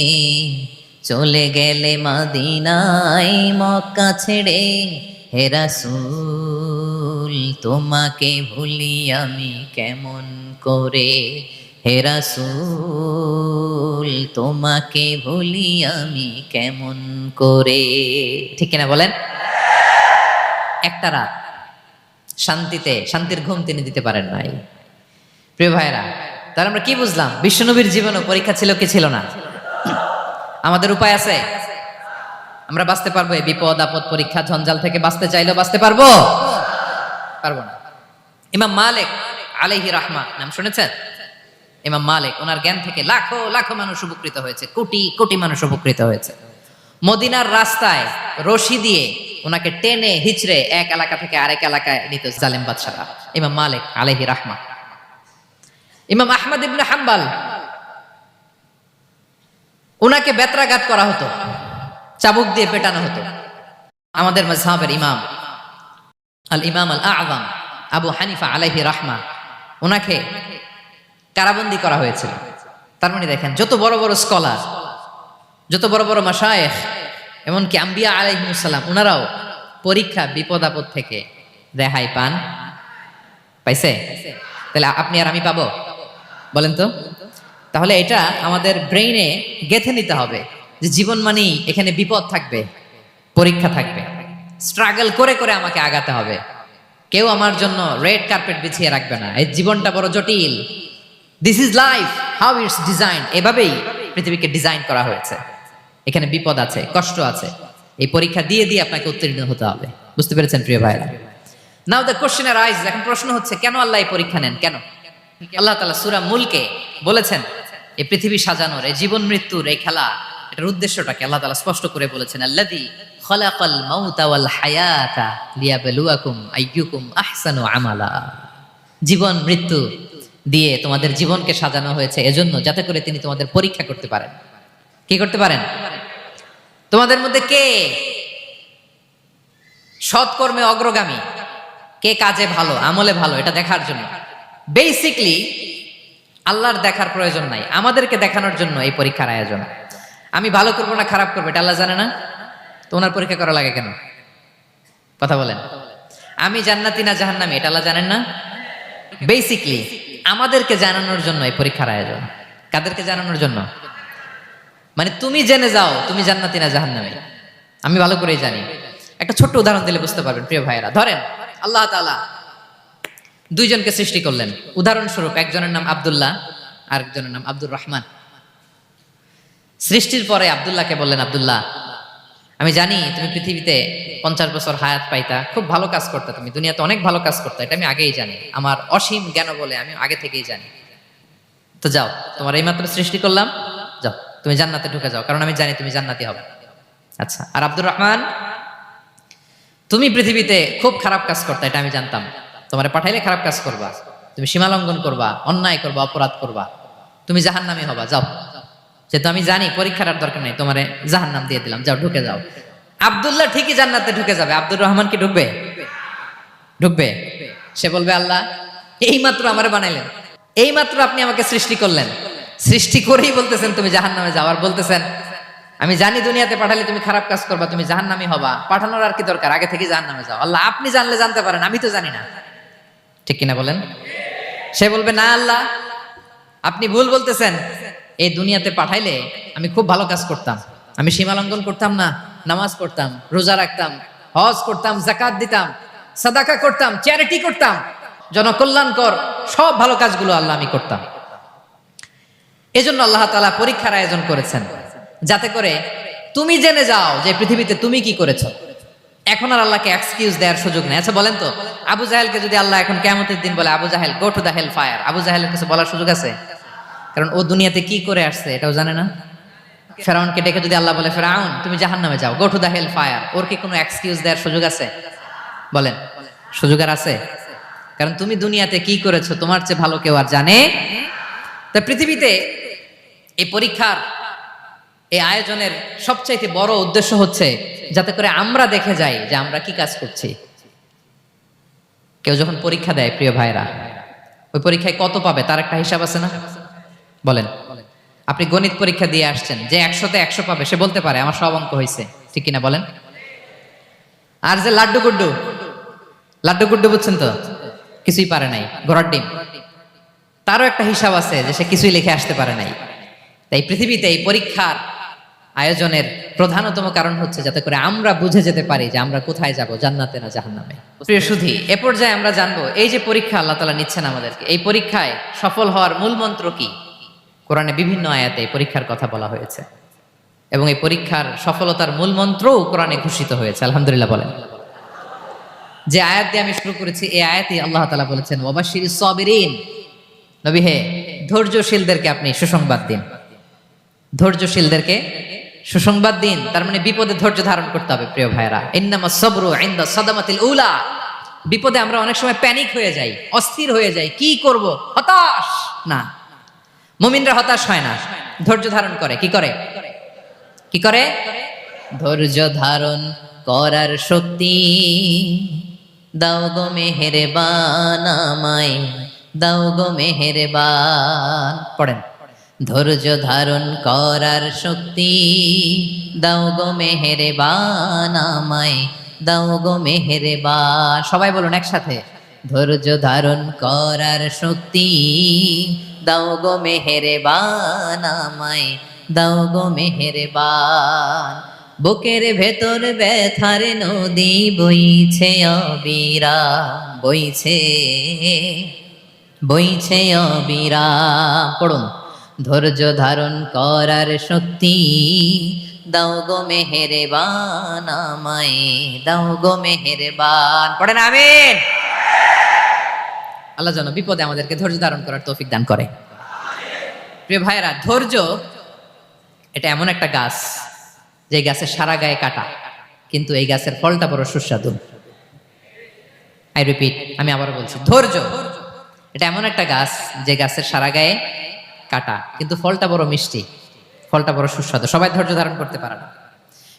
চলে গেলে মদিনায় মক্কা ছেড়ে। হে রাসূল তোমাকে ভুলি আমি কেমন করে, হে রাসূল তোমাকে ভুলি আমি কেমন করে। ঠিক কিনা বলেন? একটা রাত শান্তিতে, শান্তির ঘুম তিনি দিতে পারেন নাই। প্রিয় ভাইরা, তাহলে আমরা কি বুঝলাম? বিশ্বনবীর জীবনে পরীক্ষা ছিল কি ছিল না? আমাদের উপায় আছে? আমরা বাঁচতে পারবো এই বিপদ আপদ পরীক্ষা ঝঞ্ঝাল থেকে? বাঁচতে চাইলেও বাঁচতে পারবো? পারবো না। ইমাম মালিক আলাইহি রাহমা নাম শুনেছেন? ইমাম মালিক, ওনার জ্ঞান থেকে লাখো লাখো মানুষ উপকৃত হয়েছে, কোটি কোটি মানুষ উপকৃত হয়েছে। মদিনার রাস্তায় রশি দিয়ে ওনাকে টেনে হিচড়ে এক এলাকা থেকে আরেক এলাকায় নিত জালেম বাদশারা। ইমাম মালিক আলাইহি রাহমা। ইমাম আহমদ ইবনে হাম্বল, ওনাকে বেত্রাঘাত করা হতো, চাবুক দিয়ে পেটানো হতো। আমাদের মাযহাবের ইমাম আল ইমাম আল আযম আবু হানিফা আলাইহি রাহমা, ওনাকে কারাবন্দী করা হয়েছিল। তার মানে দেখেন, যত বড় বড় স্কলার, যত বড় বড় মাশায়েখ, এমনকি আম্বিয়া আলাইহিমুস সালাম, ওনারাও পরীক্ষা বিপদ আপদ থেকে রেহাই পান। পাইছে? তাহলে আপনি আর আমি পাবো? বলেন তো। তাহলে এটা আমাদের ব্রেইনে গেঁথে নিতে হবে যে জীবন মানেই এখানে বিপদ থাকবে, পরীক্ষা থাকবে, স্ট্রাগল করে করে আমাকে আগাতে হবে। কেউ আমার জন্য রেড কার্পেট বিছিয়ে রাখবে না। এই জীবনটা বড় জটিল। This is life, how it's design. এভাবেই পৃথিবীকে ডিজাইন করা হয়েছে। এখানে বিপদ আছে, কষ্ট আছে। এই পরীক্ষা দিয়ে দিয়ে আপনাকে উত্তীর্ণ হতে হবে। বুঝতে পেরেছেন প্রিয় ভাইরা? নাও দ্য কোশ্চেন আরাইজ, এখন প্রশ্ন হচ্ছে, কেন আল্লাহ এই পরীক্ষা নেন? কেন? আল্লাহ তাআলা সূরা মুলকে বলেছেন, এই পৃথিবী সাজানোর, এই জীবন মৃত্যুর এই খেলা, এর উদ্দেশ্যটাকে আল্লাহ তাআলা স্পষ্ট করে বলেছেন, আল্লাযী খালাকাল মাউতা ওয়াল হায়াতা লিয়াবলুয়াকুম আইয়ুকুম আহসানু আমালা। জীবন মৃত্যু দিয়ে তোমাদের জীবনকে সাজানো হয়েছে এজন্য, যাতে করে তিনি তোমাদের পরীক্ষা করতে পারেন। কি করতে পারেন? তোমাদের মধ্যে কে সৎকর্মে অগ্রগামী, কে কাজে ভালো, আমলে ভালো, এটা দেখার জন্য। বেসিকলি আল্লাহর দেখার প্রয়োজন নাই, আমাদেরকে দেখানোর জন্য এই পরীক্ষার আয়োজন। আমি ভালো করবো না খারাপ করবো এটা আল্লাহ জানে না, তো ওনার পরীক্ষা করা লাগে কেন? কথা বলেন। আমি জান্নাতি না জাহান্নামী এটা আল্লাহ জানেন না? বেসিকলি আমাদেরকে জানানোর জন্য এই পরীক্ষার আয়োজন। কাদেরকে জানানোর জন্য? মানে তুমি জেনে যাও তুমি জান্নাতি না জাহান্নামী। আমি ভালো করেই জানি। একটা ছোট্ট উদাহরণ দিলে বুঝতে পারবেন প্রিয় ভাইয়েরা। ধরেন আল্লাহ তাআলা দুইজনকে সৃষ্টি করলেন। উদাহরণস্বরূপ একজনের নাম আব্দুল্লাহ আর একজনের নাম আব্দুর রহমান। সৃষ্টির পরে আব্দুল্লাহকে বললেন, আব্দুল্লাহ আমি জানি তুমি পৃথিবীতে 50 বছর হায়াত পাইতা, খুব ভালো কাজ করতে, তুমি দুনিয়াতে অনেক ভালো কাজ করতে, এটা আমি আগেই জানি, আমার অসীম জ্ঞান বলে আমি আগে থেকেই জানি। তো যাও, তোমার এইমাত্র সৃষ্টি করলাম, যাও তুমি জান্নাতে ঢুকে যাও, কারণ আমি জানি তুমি জান্নাতি হবে। আচ্ছা, আর আব্দুর রহমান তুমি পৃথিবীতে খুব খারাপ কাজ করতে, এটা আমি জানতাম, তোমার পাঠাইলে খারাপ কাজ করবা, তুমি সীমা লঙ্ঘন করবা, অন্যায় করবা, অপরাধ করবা, তুমি জাহান্নামী হবা, যাও। যেহেতু আমি জানি পরীক্ষার আর দরকার নেই, তোমারে জাহান্নাম দিয়ে দিলাম, যাও ঢুকে যাও। আব্দুল্লাহ ঠিকই জান্নাতে ঢুকে যাবে, আব্দুর রহমান কি ঢুকবে? ঢুকবে। সে বলবে, আল্লাহ এইমাত্র আমারে বানাইলেন, এইমাত্র আপনি আমাকে সৃষ্টি করলেন, সৃষ্টি করেই বলতেছেন তুমি জাহান্নামে যাও, আর বলতেছেন আমি জানি দুনিয়াতে পাঠালে তুমি খারাপ কাজ করবা, তুমি জাহান্নামী হবা, পাঠানোর আর কি দরকার, আগে থেকে জাহান্নামে যাও। আল্লাহ আপনি জানলে জানতে পারেন, আমি তো জানি না। ঠিক কিনা বলেন? সে বলবে, না আল্লাহ আপনি ভুল বলতেছেন, এই দুনিয়াতে পাঠাইলে আমি খুব ভালো কাজ করতাম, আমি সীমা লঙ্ঘন করতাম না, নামাজ পড়তাম, রোজা রাখতাম, হজ করতাম, যাকাত দিতাম, সাদাকা করতাম, চ্যারিটি করতাম, জনকল্যাণকর সব ভালো কাজগুলো আল্লাহ আমি করতাম। এজন্য আল্লাহ তাআলা পরীক্ষার আয়োজন করেছেন, যাতে করে তুমি জেনে যাও যে পৃথিবীতে তুমি কি করেছো। এখন আর আল্লাহকে এক্সকিউজ দেওয়ার সুযোগ নেই। আচ্ছা বলেন তো, আবু জাহেলকে যদি আল্লাহ এখন কিয়ামতের দিন বলে, Abu Jahl go to the hell fire, আবু জাহেলের কিছু বলার সুযোগ আছে? কারণ ও দুনিয়াতে কি করে আসছে এটাও জানে না। ফেরাউনকে ডেকে যদি আল্লাহ বলে, ফেরাউন তুমি জাহান্নামে যাও, go to the hell fire, ওর কি কোনো এক্সকিউজ দেওয়ার সুযোগ আছে? বলেন, সুযোগ আর আছে? কারণ তুমি দুনিয়াতে কি করেছো তোমার চেয়ে ভালো কেউ আর জানে। তা পৃথিবীতে এই পরীক্ষার এই আয়োজনের সবচাইতে বড় উদ্দেশ্য হচ্ছে যাতে করে আমরা দেখে যাই যে আমরা কি কাজ করছি। কেউ যখন পরীক্ষা দেয় প্রিয় ভাইরা, ওই পরীক্ষায় কত পাবে তার একটা হিসাব আছে না? বলেন, আপনি গণিত পরীক্ষা দিয়ে আসছেন, যে 100-তে 100 পাবে সে বলতে পারে আমার সব অঙ্ক হয়েছে, ঠিক কিনা বলেন? আর যে লাড্ডু গুড্ডু বুঝছেন তো, কিছুই পারে নাই, ঘোড়ার ডিম, তারও একটা হিসাব আছে যে সে কিছুই লিখে আসতে পারে নাই। তাই পৃথিবীতে এই পরীক্ষার আয়োজনের প্রধানতম কারণ হচ্ছে যাতে করে আমরা বুঝে যেতে পারি যে আমরা কোথায় যাব, জান্নাতে না জাহান্নামে। প্রিয় সুধী, এ পর্যায়ে আমরা জানবো এই যে পরীক্ষা আল্লাহ তাআলা নিচ্ছেন আমাদেরকে, এই পরীক্ষায় সফল হওয়ার মূল মন্ত্র কি। কোরআনে বিভিন্ন আয়াতে এই পরীক্ষার কথা বলা হয়েছে এবং এই পরীক্ষার সফলতার মূল মন্ত্রও কোরআনে ঘোষিত হয়েছে। আলহামদুলিল্লাহ বলেন। যে আয়াত দিয়ে আমি শুরু করেছি এই আয়াতে আল্লাহ তাআলা বলেছেন, ওয়াবাশশিরিস সাবিরিন, নবী হে ধৈর্যশীলদেরকে আপনি সুসংবাদ দিন, ধৈর্যশীলদেরকে সুসংবাদ দিন। তার মানে বিপদে ধৈর্য ধারণ করতে হবে প্রিয় ভাইরা। ইন্নামাস সাবরু ইনদা সাদামাতিল উলা, বিপদে আমরা অনেক সময় প্যানিক হয়ে যাই, অস্থির হয়ে যাই, কি করব, হতাশ না। মুমিনরা হতাশ হয় না, ধৈর্য ধারণ করে। কি করে? কি করে? ধৈর্য ধারণ করার শক্তি দাও গো মেহেরবান আমায়, দাও গো মেহেরবান। পড়েন, ধৈর্য ধারণ করার শক্তি দাও গো মেহেরবান আমায়, দাও গো মেহেরবান। সবাই বলুন একসাথে, ধৈর্য ধারণ করার শক্তি দাও গো মেহেরবান আমায়, দাও গো মেহেরবান। বুকের ভেতর ব্যথার নদী বইছে অবিরাম, বইছে বইছে অবিরাম। পড়ুন, ধৈর্য ধারণ করার শক্তি দাও গো মেহেরবান আমায়, দাও গো মেহেরবান। পড়েন আমিন। আল্লাহ যেন বিপদে আমাদেরকে ধৈর্য ধারণ করার তৌফিক দান করে। প্রিয় ভাইয়েরা, ধৈর্য এটা এমন একটা গাছ যে গাছের সারা গায়ে কাটা, কিন্তু এই গাছের ফলটা বড় সুস্বাদু। আই রিপিট, আমি আবার বলছি, ধৈর্য। এটা এমন একটা গাছ যে গাছের সারা গায়ে কাটা, কিন্তু ফলটা বড় মিষ্টি, ফলটা বড় সুস্বাদু। সবাই ধৈর্য ধারণ করতে পারে না।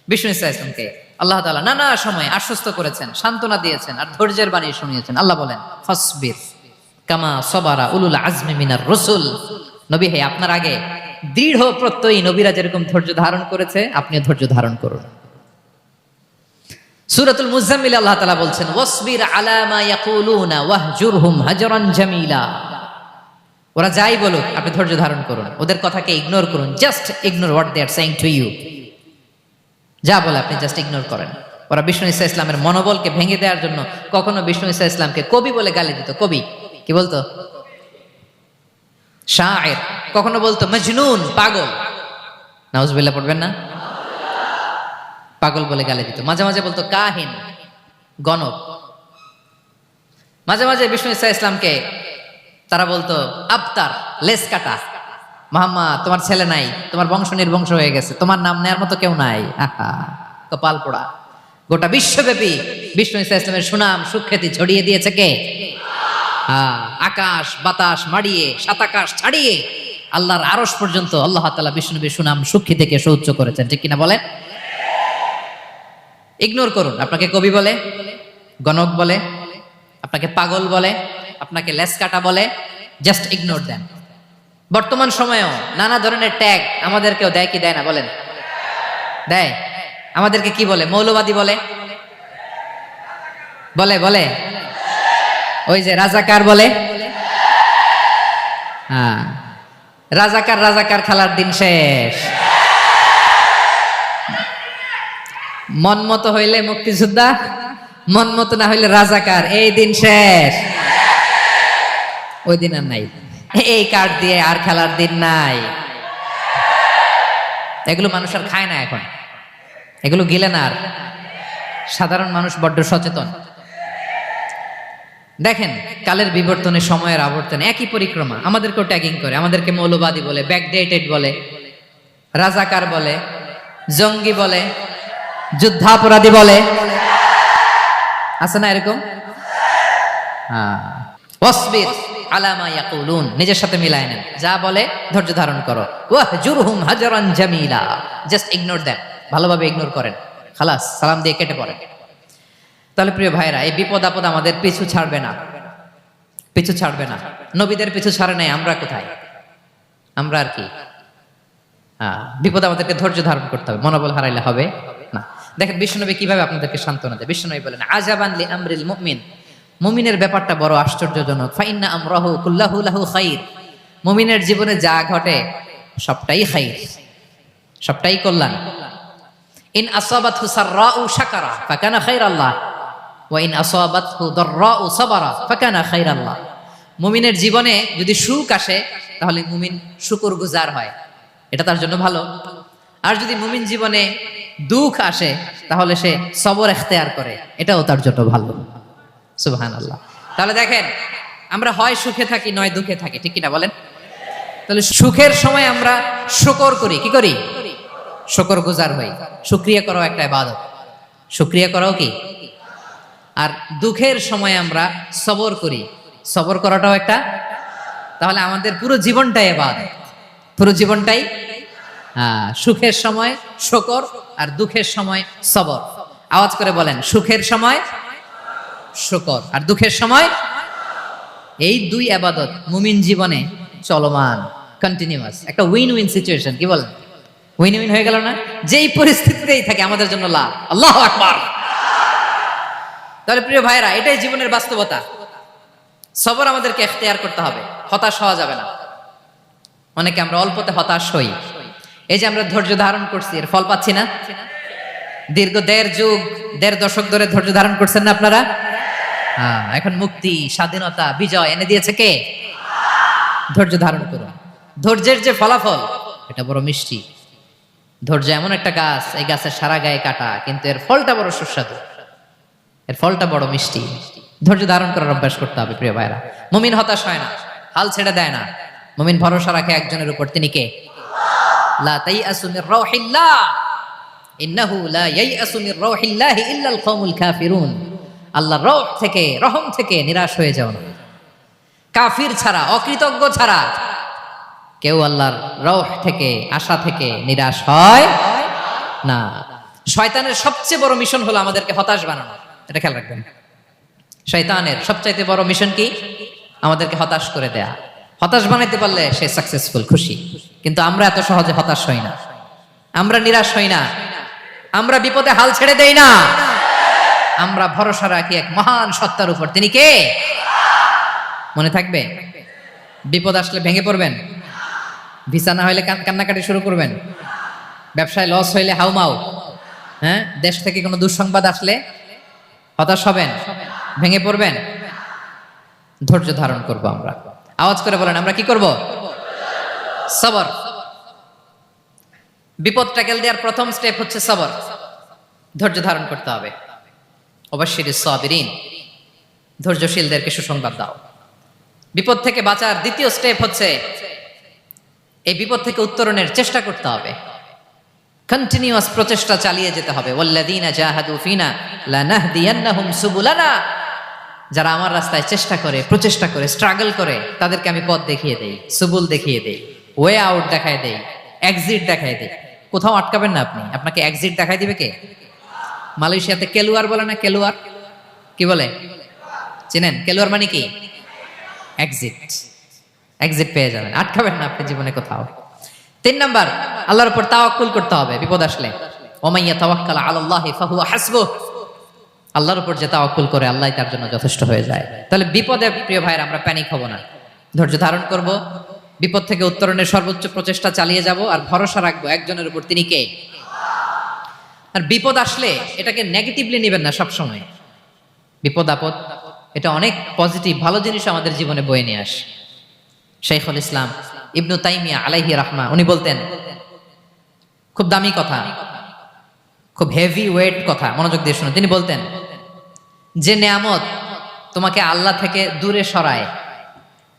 বিষ্ণু ইসলামকে আল্লাহ তাআলা নানা সময় আশ্বস্ত করেছেন, সান্ত্বনা দিয়েছেন, আর ধৈর্যের বাণী শুনিয়েছেন। আল্লাহ বলেন, ফাসবির কামা সবারা উলুল আজমি মিনার রাসূল। নবী হে, আপনার আগে দৃঢ় প্রত্যয়ী নবীরা যেরকম ধৈর্য ধারণ করেছে, আপনিও ধৈর্য ধারণ করুন। সূরাতুল মুজাম্মিল আল্লাহ তাআলা বলছেন, ওয়াসবির আলা মা ইয়াকুলুনা ওয়াহজুরহুম হাজরান জামিলা। ওরা যাই বলুক, আপনি ধৈর্য ধারণ করুন, ওদের কথাকে ইগনোর করুন। Just ignore what they are saying to you. যা বলে আপনি জাস্ট ইগনোর করেন। ওরা বিষ্ণু ঈসা ইসলামের মনোবলকে ভেঙে দেওয়ার জন্য কখনো বিষ্ণু ঈসা ইসলামকে কবি বলে গালি দিত। কবি কি বলতো? শায়ের। কখনো বলতো মজনুন, পাগল। নাউজুবিল্লাহ পড়বেন না? পাগল বলে গালি দিত। মাঝে মাঝে বলতো কাহিন, গণক। মাঝে মাঝে বিষ্ণু ঈসা ইসলামকে তারা বলতো আবতার, লেস কাটা। মুহাম্মদ, তোমার ছেলে নাই, তোমার বংশ নির্বংশ হয়ে গেছে, তোমার নাম নেয়ার মতো কেউ নাই। আহা, কপাল পোড়া। গোটা বিশ্বব্যাপী বিষ্ণু ঈসা ইসলামের সুনাম সুখ্যাতি ছড়িয়ে দিয়েছে কে? আকাশ বাতাস মাড়িয়ে, সাত আকাশ ছাড়িয়ে আল্লাহর আরশ পর্যন্ত আল্লাহ তাআলা বিষ্ণু নবীর সুনাম সুখ্যাতিকে সুউচ্চ করেছেন। ঠিক কিনা বলেন? ইগনোর করুন। আপনাকে কবি বলে, গণক বলে, আপনাকে পাগল বলে, আপনাকে লেস কাটা বলে, জাস্ট ইগনোর দেন। বর্তমান সময়েও নানা ধরনের ট্যাগ আমাদেরকেও দেয় কি দেয় না বলেন? দেয়। আমাদেরকে কি বলে? মৌলবাদী বলে, বলে বলে ওই যে রাজাকার বলে। হ্যাঁ, রাজাকার রাজাকার খেলার দিন শেষ। মন মতো হইলে মুক্তিযোদ্ধা, মন মতো না হইলে রাজাকার, এই দিন শেষ। ওই দিন আর নাই। এই কার্ড দিয়ে আর খেলার দিন নাই। এগুলো মানুষ আর খায় না এখন, এগুলো গিলে না আর। সাধারণ মানুষ বড্ড সচেতন। দেখেন, কালের বিবর্তনে, সময়ের আবর্তনে একই পরিক্রমা আমাদেরকেও ট্যাগিং করে। আমাদেরকে মৌলবাদী বলে, ব্যাকডেটেড বলে, রাজাকার বলে, জঙ্গি বলে, যুদ্ধাপরাধী বলে। আছে না এরকম? ওয়াসবির আলা মা ইয়াকুলুন, নিজের সাথে মিলায় নেন। যা বলে ধৈর্য ধারণ করো। ওয়াহজুরহুম হাজরান জামিলা, জাস্ট ইগনোর দেন, ভালোভাবে ইগনোর করেন। খালাস, সালাম দিয়ে কেটে পড়েন। তাহলে প্রিয় ভাইরা, এই বিপদ আপদ আমাদের পিছু ছাড়বে না, পিছু ছাড়বে না। নবীদের পিছু ছাড়ে নাই, আমরা কোথায়? আমরা আর কি? বিপদ আমাদেরকে ধৈর্য ধারণ করতে হবে, মনোবল হারাইলে হবে না। দেখেন বিশ্বনবী কিভাবে আপনাদেরকে সান্ত্বনা দেয়। বিশ্বনবী বলেন, আজাবান লি আমরিল মুমিন, মুমিনের ব্যাপারটা বড় আশ্চর্যজনক। ফাইন্না আমরাহু কুল্লাহু লাহু খাইর, মুমিনের জীবনে যা ঘটে সবটাই খাইর, সবটাই কল্যাণ। ইন আসাবাতহু সাররাউ শাকারা ফাকানা খাইরাল্লাহ ওয়া ইন আসাবাতহু দাররাউ সাবারা ফাকানা খাইরাল্লাহ। মুমিনের জীবনে যদি সুখ আসে তাহলে মুমিন শুকরগুজার হয়, এটা তার জন্য ভালো। আর যদি মুমিন জীবনে দুঃখ আসে তাহলে সে সবর ইখতিয়ার করে, এটাও তার জন্য ভালো। সুবহানাল্লাহ। তাহলে দেখেন, আমরা হয় সুখে থাকি নয় দুঃখে থাকি, ঠিক কিনা বলেন? তাহলে সুখের সময় আমরা শুকর করি, কি করি? শুকরগুজার হই। শুকরিয়া করাও একটা ইবাদত, শুকরিয়া করাও কি? আর দুঃখের সময় আমরা সবর করি, সবর করাটাও একটা। তাহলে আমাদের পুরো জীবনটাই ইবাদত, পুরো জীবনটাই। সুখের সময় শুকর আর দুঃখের সময় সবর। আওয়াজ করে বলেন, সুখের সময় শুকর আর দুঃখের সময়। এই দুই ইবাদত মুমিন জীবনে চলমান, কন্টিনিউয়াস, একটা উইন উইন সিচুয়েশন। কি বলেন? উইন উইন হয়ে গেল না? যেই পরিস্থিতিতেই থাকে আমাদের জন্য লাভ। আল্লাহু আকবার। তাহলে প্রিয় ভাইরা, এটাই জীবনের বাস্তবতা। সবর আমাদেরকে ইখতিয়ার করতে হবে, হতাশ হওয়া যাবে না। অনেকে আমরা অল্পতে হতাশ হই। এই যে আমরা ধৈর্য ধারণ করছি, এর ফল পাচ্ছি না। দীর্ঘ 1.5 দশক ধরে ধৈর্য ধারণ করছেন না আপনারা? এখন মুক্তি, স্বাধীনতা, বিজয় এনে দিয়েছে কে? ধৈর্য ধারণ করুন। ধৈর্যের যে ফলাফল, এটা বড় মিষ্টি। ধৈর্য এমন একটা গাছ, এই গাছের সারা গায়ে কাটা, কিন্তু এর ফলটা বড় সুস্বাদু, এর ফলটা বড় মিষ্টি। ধৈর্য ধারণ করার অভ্যাস করতে হবে প্রিয় ভাইরা। মুমিন হতাশ হয় না, হাল ছেড়ে দেয় না। মুমিন ভরসা রাখে একজনের উপর, তিনি কে? লা তাইয়াসু মির রাউহিল্লাহ ইন্নাহু লা ইয়াইয়াসু মির রাউহিল্লাহি ইল্লাল কওমুল কাফিরুন। আল্লাহর রহ থেকে, রহম থেকে নিরাশ হয়ে যাও না। কাফির ছাড়া, অকৃতজ্ঞ ছাড়া কেউ আল্লাহর রহ থেকে, আশা থেকে নিরাশ হয় না। শয়তানের সবচেয়ে বড় মিশন হলো আমাদেরকে হতাশ বানানো। এটা খেয়াল রাখবেন। শয়তানের সবচাইতে বড় মিশন কি? আমাদেরকে হতাশ করে দেয়া। হতাশ বানাইতে পারলে সে সাকসেসফুল, খুশি। কিন্তু আমরা এত সহজে হতাশ হই না, আমরা নিরাশ হই না, আমরা বিপদে হাল ছেড়ে দেই না। আমরা ভরসা রাখি এক মহান সত্তার উপর। তিনি কে? মনে থাকবে? বিপদ আসলে ভেঙে পড়বেন, ভিসা না হইলে কান্নাকাটি শুরু করবেন, ব্যবসায় লস হইলে হাউমাউ, হ্যাঁ, দেশ থেকে কোনো দুঃসংবাদ আসলে হতাশ হবেন, ভেঙে পড়বেন। ধৈর্য ধারণ করব আমরা। আওয়াজ করে বলেন, আমরা কি করব? সবর। বিপদ ট্যাকেল দেওয়ার প্রথম স্টেপ হচ্ছে সবর। ধৈর্য ধারণ করতে হবে। অবশ্যই সাবিরিন, ধৈর্যশীলদেরকে সুসংবাদ দাও। বিপদ থেকে বাঁচার দ্বিতীয় স্টেপ হচ্ছে এই বিপদ থেকে উত্তরণের চেষ্টা করতে হবে। কন্টিনিউয়াস প্রচেষ্টা চালিয়ে যেতে হবে। ওয়াল্লাযীনা জাহাদু ফিনা লানাহদিয়ান্নাহুম সুবুলানা। যারা আমার রাস্তায় চেষ্টা করে, প্রচেষ্টা করে, স্ট্রাগল করে, তাদেরকে আমি পথ দেখিয়ে দেই, সুবুল দেখিয়ে দেই, ওয়ে আউট দেখায় দেই, এক্সিট দেখায় দেই। কোথাও আটকাবেন না আপনি, আপনাকে এক্সিট দেখায় দিবে কে? মালয়েশিয়াতে কেলুয়ার বলে না? কেলুয়ার কি বলে চিনেন? কেলুয়ার মানে কি? এক্সিট। এক্সিট পেয়ে যাবেন, আটকাবেন না আপনি জীবনে কোথাও। 3 নাম্বার, আল্লাহর উপর তাওয়াক্কুল করতে হবে বিপদ আসলে। ওমাইয়া তাওয়াক্কাল আলাল্লাহি ফাহুয়া হাসবুহ। আল্লাহর উপর যে তাওয়াক্কুল করে, আল্লাহই তার জন্য যথেষ্ট হয়ে যায়। তাহলে বিপদে প্রিয় ভাইরা আমরা প্যানিক হব না, ধৈর্য ধারণ করব, বিপদ থেকে উত্তরণের সর্বোচ্চ প্রচেষ্টা চালিয়ে যাব, আর ভরসা রাখবো একজনের উপর, তিনি কে? আর বিপদ আসলে এটাকে নেগেটিভলি নেবেন না সবসময়। বিপদ আপদ এটা অনেক পজিটিভ, ভালো জিনিস আমাদের জীবনে বয়ে নিয়ে আসে। শাইখুল ইসলাম ইবনু তাইমিয়া আলাইহি রাহমা, উনি বলতেন, খুব দামি কথা, খুব হেভি ওয়েট কথা, মনোযোগ দিয়ে শুনুন। তিনি বলতেন, যে নেয়ামত তোমাকে আল্লাহ থেকে দূরে সরায়,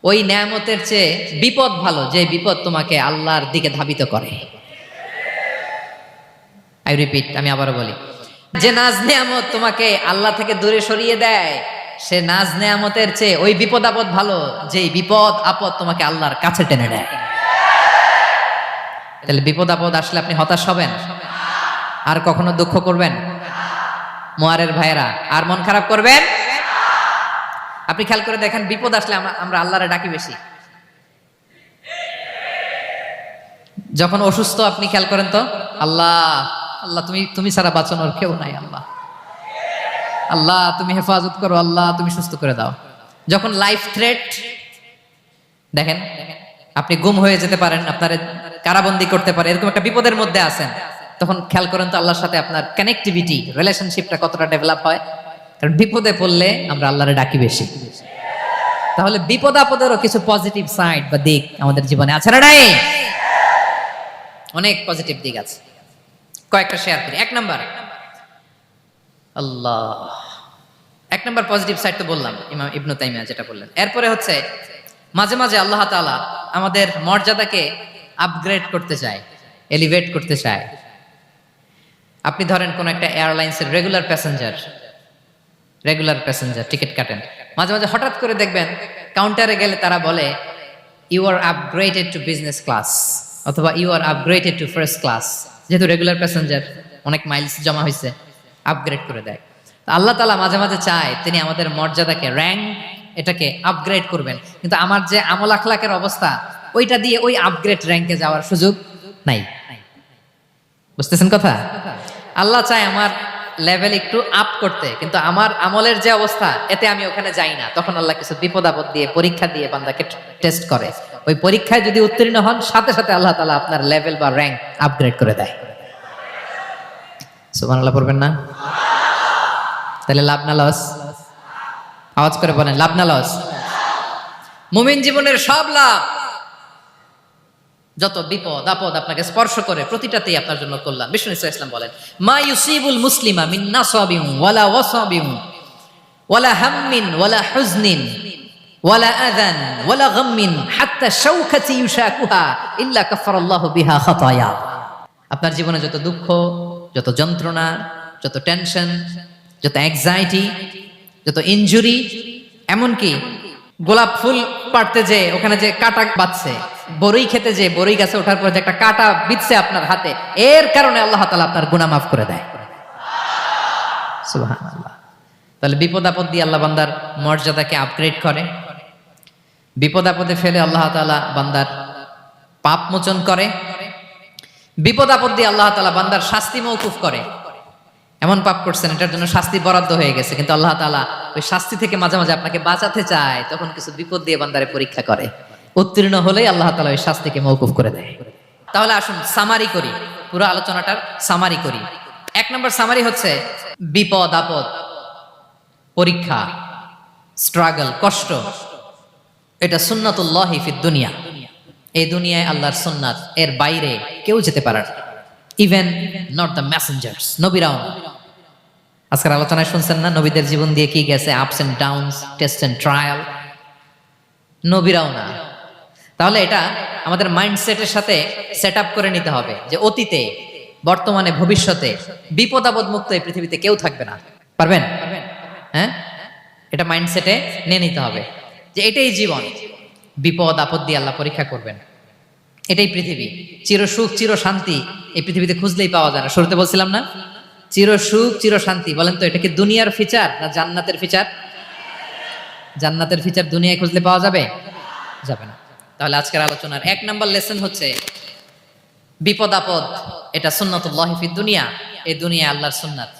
ওই নেয়ামতের চেয়ে বিপদ ভালো, যে বিপদ তোমাকে আল্লাহর দিকে ধাবিত করে। আই রিপিট, আমি আবারও বলি, যে নাজ নেয়ামত তোমাকে আল্লাহ থেকে দূরে সরিয়ে দেয়, সে নাজ নেয়ামতের চেয়ে ওই বিপদ আপদ ভালো, যে বিপদ আপদ তোমাকে আল্লাহর কাছে টেনে নেয়। তাহলে বিপদ আপদ আসলে আপনি হতাশ হবেন? আর কখনো দুঃখ করবেন? মোয়ারের ভাইয়েরা, আর মন খারাপ করবেন? আপনি খেয়াল করে দেখেন, বিপদ আসলে আমরা আল্লাহরে ডাকি বেশি। যখন অসুস্থ আপনি খেয়াল করেন তো, আল্লাহ আল্লাহ তুমি ছাড়া বাঁচানোর কেউ নাই, আল্লাহ আল্লাহ তুমি হেফাজত করো, আল্লাহ তুমি সুস্থ করে দাও। যখন লাইফ থ্রেট, দেখেন আপনি গুম হয়ে যেতে পারেন, আপনার কারাবন্দি করতে পারে, এরকম একটা বিপদের মধ্যে আছেন, তখন খেয়াল করেন তো আল্লাহর সাথে আপনার কানেক্টিভিটি, রিলেশনশিপটা কতটা ডেভেলপ হয়। কারণ বিপদে পড়লে আমরা আল্লাহরে ডাকি বেশি। তাহলে বিপদ আপদেরও কিছু পজিটিভ সাইড বা দিক আমাদের জীবনে আছে না নাই? অনেক পজিটিভ দিক আছে, কয়েকটা শেয়ার করি। 1 নাম্বার, আল্লাহ 1 নাম্বার পজিটিভ সাইড তো বললাম, ইমাম ইবনু তাইমিয়া যেটা বললেন। এরপরে হচ্ছে মাঝে মাঝে আল্লাহ তাআলা আমাদের মর্যাদাকে আপগ্রেড করতে চায়, এলিভেট করতে চায়। আপনি ধরেন কোন একটা এয়ারলাইন্সের রেগুলার প্যাসেঞ্জার টিকিট কাটেন, মাঝে মাঝে হঠাৎ করে দেখবেন কাউন্টারে গেলে তারা বলে you are upgraded to business class, অথবা you are upgraded to first class. যেহেতু রেগুলার প্যাসেঞ্জার, অনেক মাইলস জমা হয়েছে, আপগ্রেড করে দেয়। আল্লাহ তাআলা মাঝে মাঝে চায় তিনি আমাদের মর্যাদাকে, র্যাঙ্ক, এটাকে আপগ্রেড করবেন। কিন্তু আমার যে আমল আখলাকের অবস্থা, ওইটা দিয়ে ওই আপগ্রেড র্যাঙ্কে যাওয়ার সুযোগ নাই। বুঝতেছেন কথা? আল্লাহ চায় আমার লেভেল একটু আপ করতে, কিন্তু আমার আমলের যে অবস্থা, এতে আমি ওখানে যাই না। তখন আল্লাহ কিছু বিপদ আপদ দিয়ে, পরীক্ষা দিয়ে বান্দাকে টেস্ট করে। ওই পরীক্ষায় যদি উত্তীর্ণ হন, সাথে সাথে আল্লাহ তাআলা আপনার লেভেল বা র্যাঙ্ক আপগ্রেড করে দেয়। সুবহানাল্লাহ পড়বেন না? তাহলে লাভ না লস? আওয়াজ করে বলেন, লাভ না লস? মুমিন জীবনের সব লাভ। যত বিপদ আপদ আপনাকে স্পর্শ করে, প্রতিটাতেই আপনার জন্য কল্যাণ। বিষ্ণু ইসলাম বলেন, মা ইউসিবুল মুসলিমা মিন নাসাবিন ওয়ালা ওয়াসাবিন ওয়ালা হাম্মিন ওয়ালা হুজনিন ওয়ালা আযান ওয়ালা গাম্মিন হাত্তা শাওকাতি ইউশাকুহা ইল্লা কাফারাল্লাহু বিহা খাতায়া। আপনার জীবনে যত দুঃখ, যত যন্ত্রণা, যত টেনশন, যত অ্যাংজাইটি, যত ইনজুরি, এমনকি গোলাপ ফুল পাড়তে যে ওখানে যে কাটা বাঁধছে, বড়ই খেতে যে বড়ই গাছে ওঠার পর যে একটা কাটা বিঁধছে আপনার হাতে, এর কারণে আল্লাহ তাআলা আপনার গুনাহ মাফ করে দেয়। সুবহানাল্লাহ। তাহলে বিপদ আপদ দিয়ে আল্লাহ বান্দার মর্যাদাকে আপগ্রেড করে, বিপদ আপদে ফেলে আল্লাহ তাআলা বান্দার পাপ মোচন করে, বিপদ আপদ দিয়ে আল্লাহ তাআলা বান্দার শাস্তি মওকুফ করে। এমন পাপ করছেন এটার জন্য শাস্তি বরাদ্দ হয়ে গেছে, কিন্তু আল্লাহ তাআলা ওই শাস্তি থেকে মাঝে মাঝে আপনাকে বাঁচাতে চায়, তখন কিছু বিপদ দিয়ে বান্দারে পরীক্ষা করে। উত্তীর্ণ হলেই আল্লাহ তাআলা ওই শাস্তিকে মওকুফ করে দেয়। তাহলে আসুন সামারি করি, পুরো আলোচনাটার সামারি করি। 1 নম্বর সামারি হচ্ছে বিপদ আপদ, পরীক্ষা, স্ট্রাগল, কষ্ট, এটা সুন্নাতুল্লাহি ফিদ দুনিয়া। এই দুনিয়ায় আল্লাহর সুন্নাত, এর বাইরে কেউ যেতে পারে না, ইভেন নট দ্য মেসেঞ্জার্স, নবীরাও না। আজকের আলোচনায় শুনছেন না নবীদের জীবন দিয়ে কি গেছে, ups and downs, test and trial, নবীরাও না। তাহলে এটা আমাদের মাইন্ডসেটের সাথে সেট আপ করে নিতে হবে যে অতীতে, বর্তমানে, ভবিষ্যতে বিপদ আপদ মুক্ত এই পৃথিবীতে কেউ থাকবে না। পারবেন? হ্যাঁ, এটা মাইন্ডসেটে নিয়ে নিতে হবে যে এটাই জীবন, বিপদ আপদ দিয়ে আল্লাহ পরীক্ষা করবেন। এটাই পৃথিবী। চির সুখ চির শান্তি এই পৃথিবীতে খুঁজলেই পাওয়া যায় না। শুরুতে বলছিলাম না, চির সুখ চির শান্তি। বলেন তো এটা কি দুনিয়ার ফিচার না জান্নাতের ফিচার? জান্নাতের ফিচার দুনিয়ায় খুঁজলে পাওয়া যাবে? যাবে না। তাহলে আজকের আলোচনার 1 নম্বর লেসন হচ্ছে বিপদ আপদ এটা সুন্নাতুল্লাহি ফিদ দুনিয়া। এই দুনিয়া আল্লাহর সুন্নাত,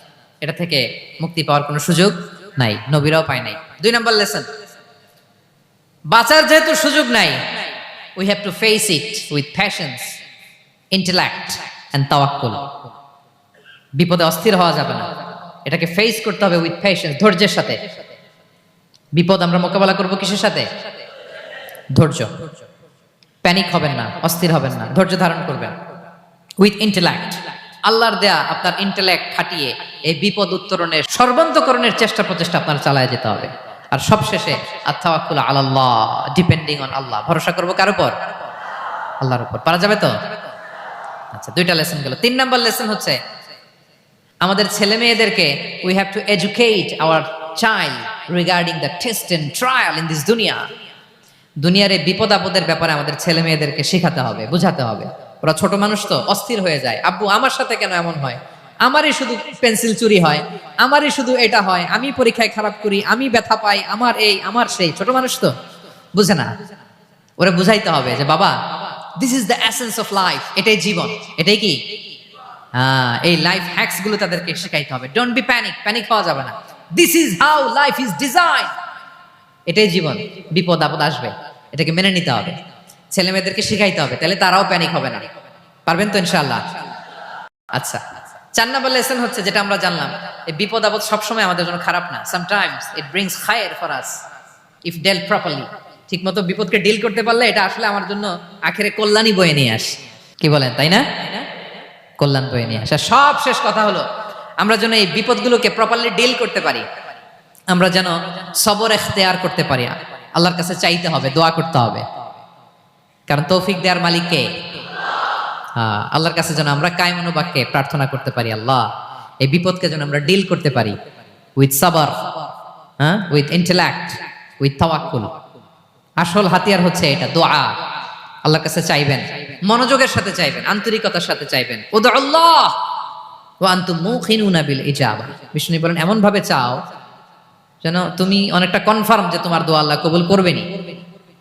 এটা থেকে মুক্তি পাওয়ার কোনো সুযোগ নাই, নবীরাও পায় নাই। 2 নম্বর লেসন, বাঁচার যেহেতু সুযোগ নাই, we have to face it with patience, intellect and tawakkul. বিপদে অস্থির হওয়া যাবে না, এটাকে ফেস করতে হবে উইথ পেশেন্স, ধৈর্যের সাথে। বিপদ আমরা মোকাবেলা করব কিসের সাথে? ধৈর্য। প্যানিক হবেন না, অস্থির হবেন না, ধৈর্য ধারণ করবেন উইথ ইন্টেলেক্ট। আল্লাহর দেয়া আপনার ইন্টেলেক্ট খাটিয়ে এই বিপদ উত্তরণের সর্বান্তকরণের চেষ্টা প্রচেষ্টা আপনার চালায় যেতে হবে। আর সবশেষে আত-তাওয়াক্কুল আলাল্লাহ, ডিপেন্ডিং অন আল্লাহ, ভরসা করব কার উপর? আল্লাহর উপর। পারা যাবে তো? আচ্ছা, 2টা লেসন গেল। 3 নম্বর লেসন হচ্ছে আমাদের ছেলে মেয়েদেরকে we have to educate our child regarding the test and trial in this দুনিয়া। দুনিয়ার এই বিপদ আপদের ব্যাপারে আমাদের ছেলে মেয়েদেরকে শেখাতে হবে, বুঝাতে হবে। ওরা ছোট মানুষ তো অস্থির হয়ে যায়, আব্বু আমার সাথে কেন এমন হয়, আমারই শুধু পেন্সিল চুরি হয়, আমারই শুধু এটা হয়, আমি পরীক্ষায় খারাপ করি, আমি ব্যথা পাই, আমার এই আমার সেই। ছোট মানুষ তো বুঝে না। ওরা বুঝাইতে হবে যে বাবা, this is the essence of life, এটাই জীবন, এটাই কি এই লাইফ হ্যাকস গুলো তাদেরকে শেখাইতে হবে। ডোন্ট বি প্যানিক, প্যানিক হওয়া যাবে না। This is how life is design, এটাই জীবন, বিপদ আপদ আসবে, এটাকে মেনে নিতে হবে, ছেলে মেয়েদেরকে শেখাইতে হবে, তাহলে তারাও প্যানিক হবে না। পারবেন তো ইনশাআল্লাহ? আচ্ছা, 4 নম্বর লেসন হচ্ছে যেটা আমরা জানলাম, এই বিপদ আপদ সবসময় আমাদের জন্য খারাপ না। সামটাইমস ইট ব্রিংস খায়ের for us if dealt properly. ঠিকমতো বিপদকে ডিল করতে পারলে এটা আসলে আমার জন্য আখেরে কল্যাণই বয়ে নিয়ে আসে। কি বলেন, তাই না? কল্যাণ বয়ে নিয়ে আসে। সব শেষ কথা হলো আমরা যেন এই বিপদগুলোকে প্রপারলি ডিল করতে পারি, আমরা যেন সবর ইখতিয়ার করতে পারি। আল্লাহর কাছে চাইতে হবে, দোয়া করতে হবে, কারণ তৌফিক দেওয়ার মালিক কে? আল্লাহর কাছে যেন আমরা কায়মনো বাক্যে প্রার্থনা করতে পারি, আল্লাহ এই বিপদকে যেন আমরা ডিল করতে পারি উইথ সাবর, উইথ ইন্টেলেক্ট, উইথ তাওয়াক্কুল। আসল হাতিয়ার হচ্ছে এটা, দোয়া। আল্লাহর কাছে চাইবেন, মনোযোগের সাথে চাইবেন, আন্তরিকতার সাথে চাইবেন। উদউল্লাহ ওয়া আনতুম মুখিনুনা বিল ইজাবা। বিষ্ণু বলেন এমন ভাবে চাও যেন তুমি অনেকটা কনফার্ম যে তোমার দোয়া আল্লাহ কবুল করবেনই,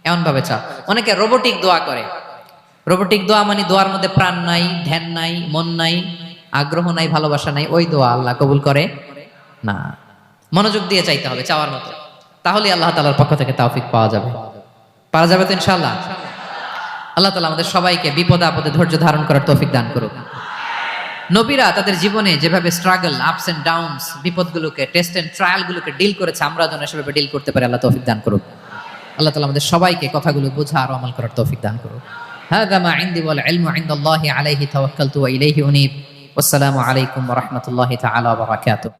এমন ভাবে চাও। অনেকে রোবোটিক দোয়া করে। রোবোটিক দোয়া মানে দোয়ার মধ্যে প্রাণ নাই, ধ্যান নাই, মন নাই, আগ্রহ নাই, ভালোবাসা নাই, ওই দোয়া আল্লাহ কবুল করে না। মনোযোগ দিয়ে চাইতে হবে চাওয়ার মতো, তাহলে আল্লাহ তাআলার পক্ষ থেকে তৌফিক পাওয়া যাবে। পারা যাবে তো ইনশাআল্লাহ? আল্লাহ তাআলা আমাদের সবাইকে বিপদে আপদে ধৈর্য ধারণ করার তৌফিক দান করুক। নবীরা তাদের জীবনে যেভাবে স্ট্রাগল, আপস এন্ড ডাউনস, বিপদগুলোকে, টেস্ট এন্ড ট্রায়ালগুলোকে ডিল করেছে, আমরা যেন সেভাবে ডিল করতে পারি। আল্লাহ তৌফিক দান করুক। আল্লাহ তাআলা আমাদের সবাইকে কথাগুলো বোঝা আর আমল করার তৌফিক দান করুক। হাযা মা ইনদি ওয়াল ইলমু ইনদাল্লাহি আলাইহি তাওয়াক্কালতু ওয়া ইলাইহি উনীব। ওয়াসসালামু আলাইকুম ওয়া রাহমাতুল্লাহি তাআলা ওয়া বারাকাতুহু।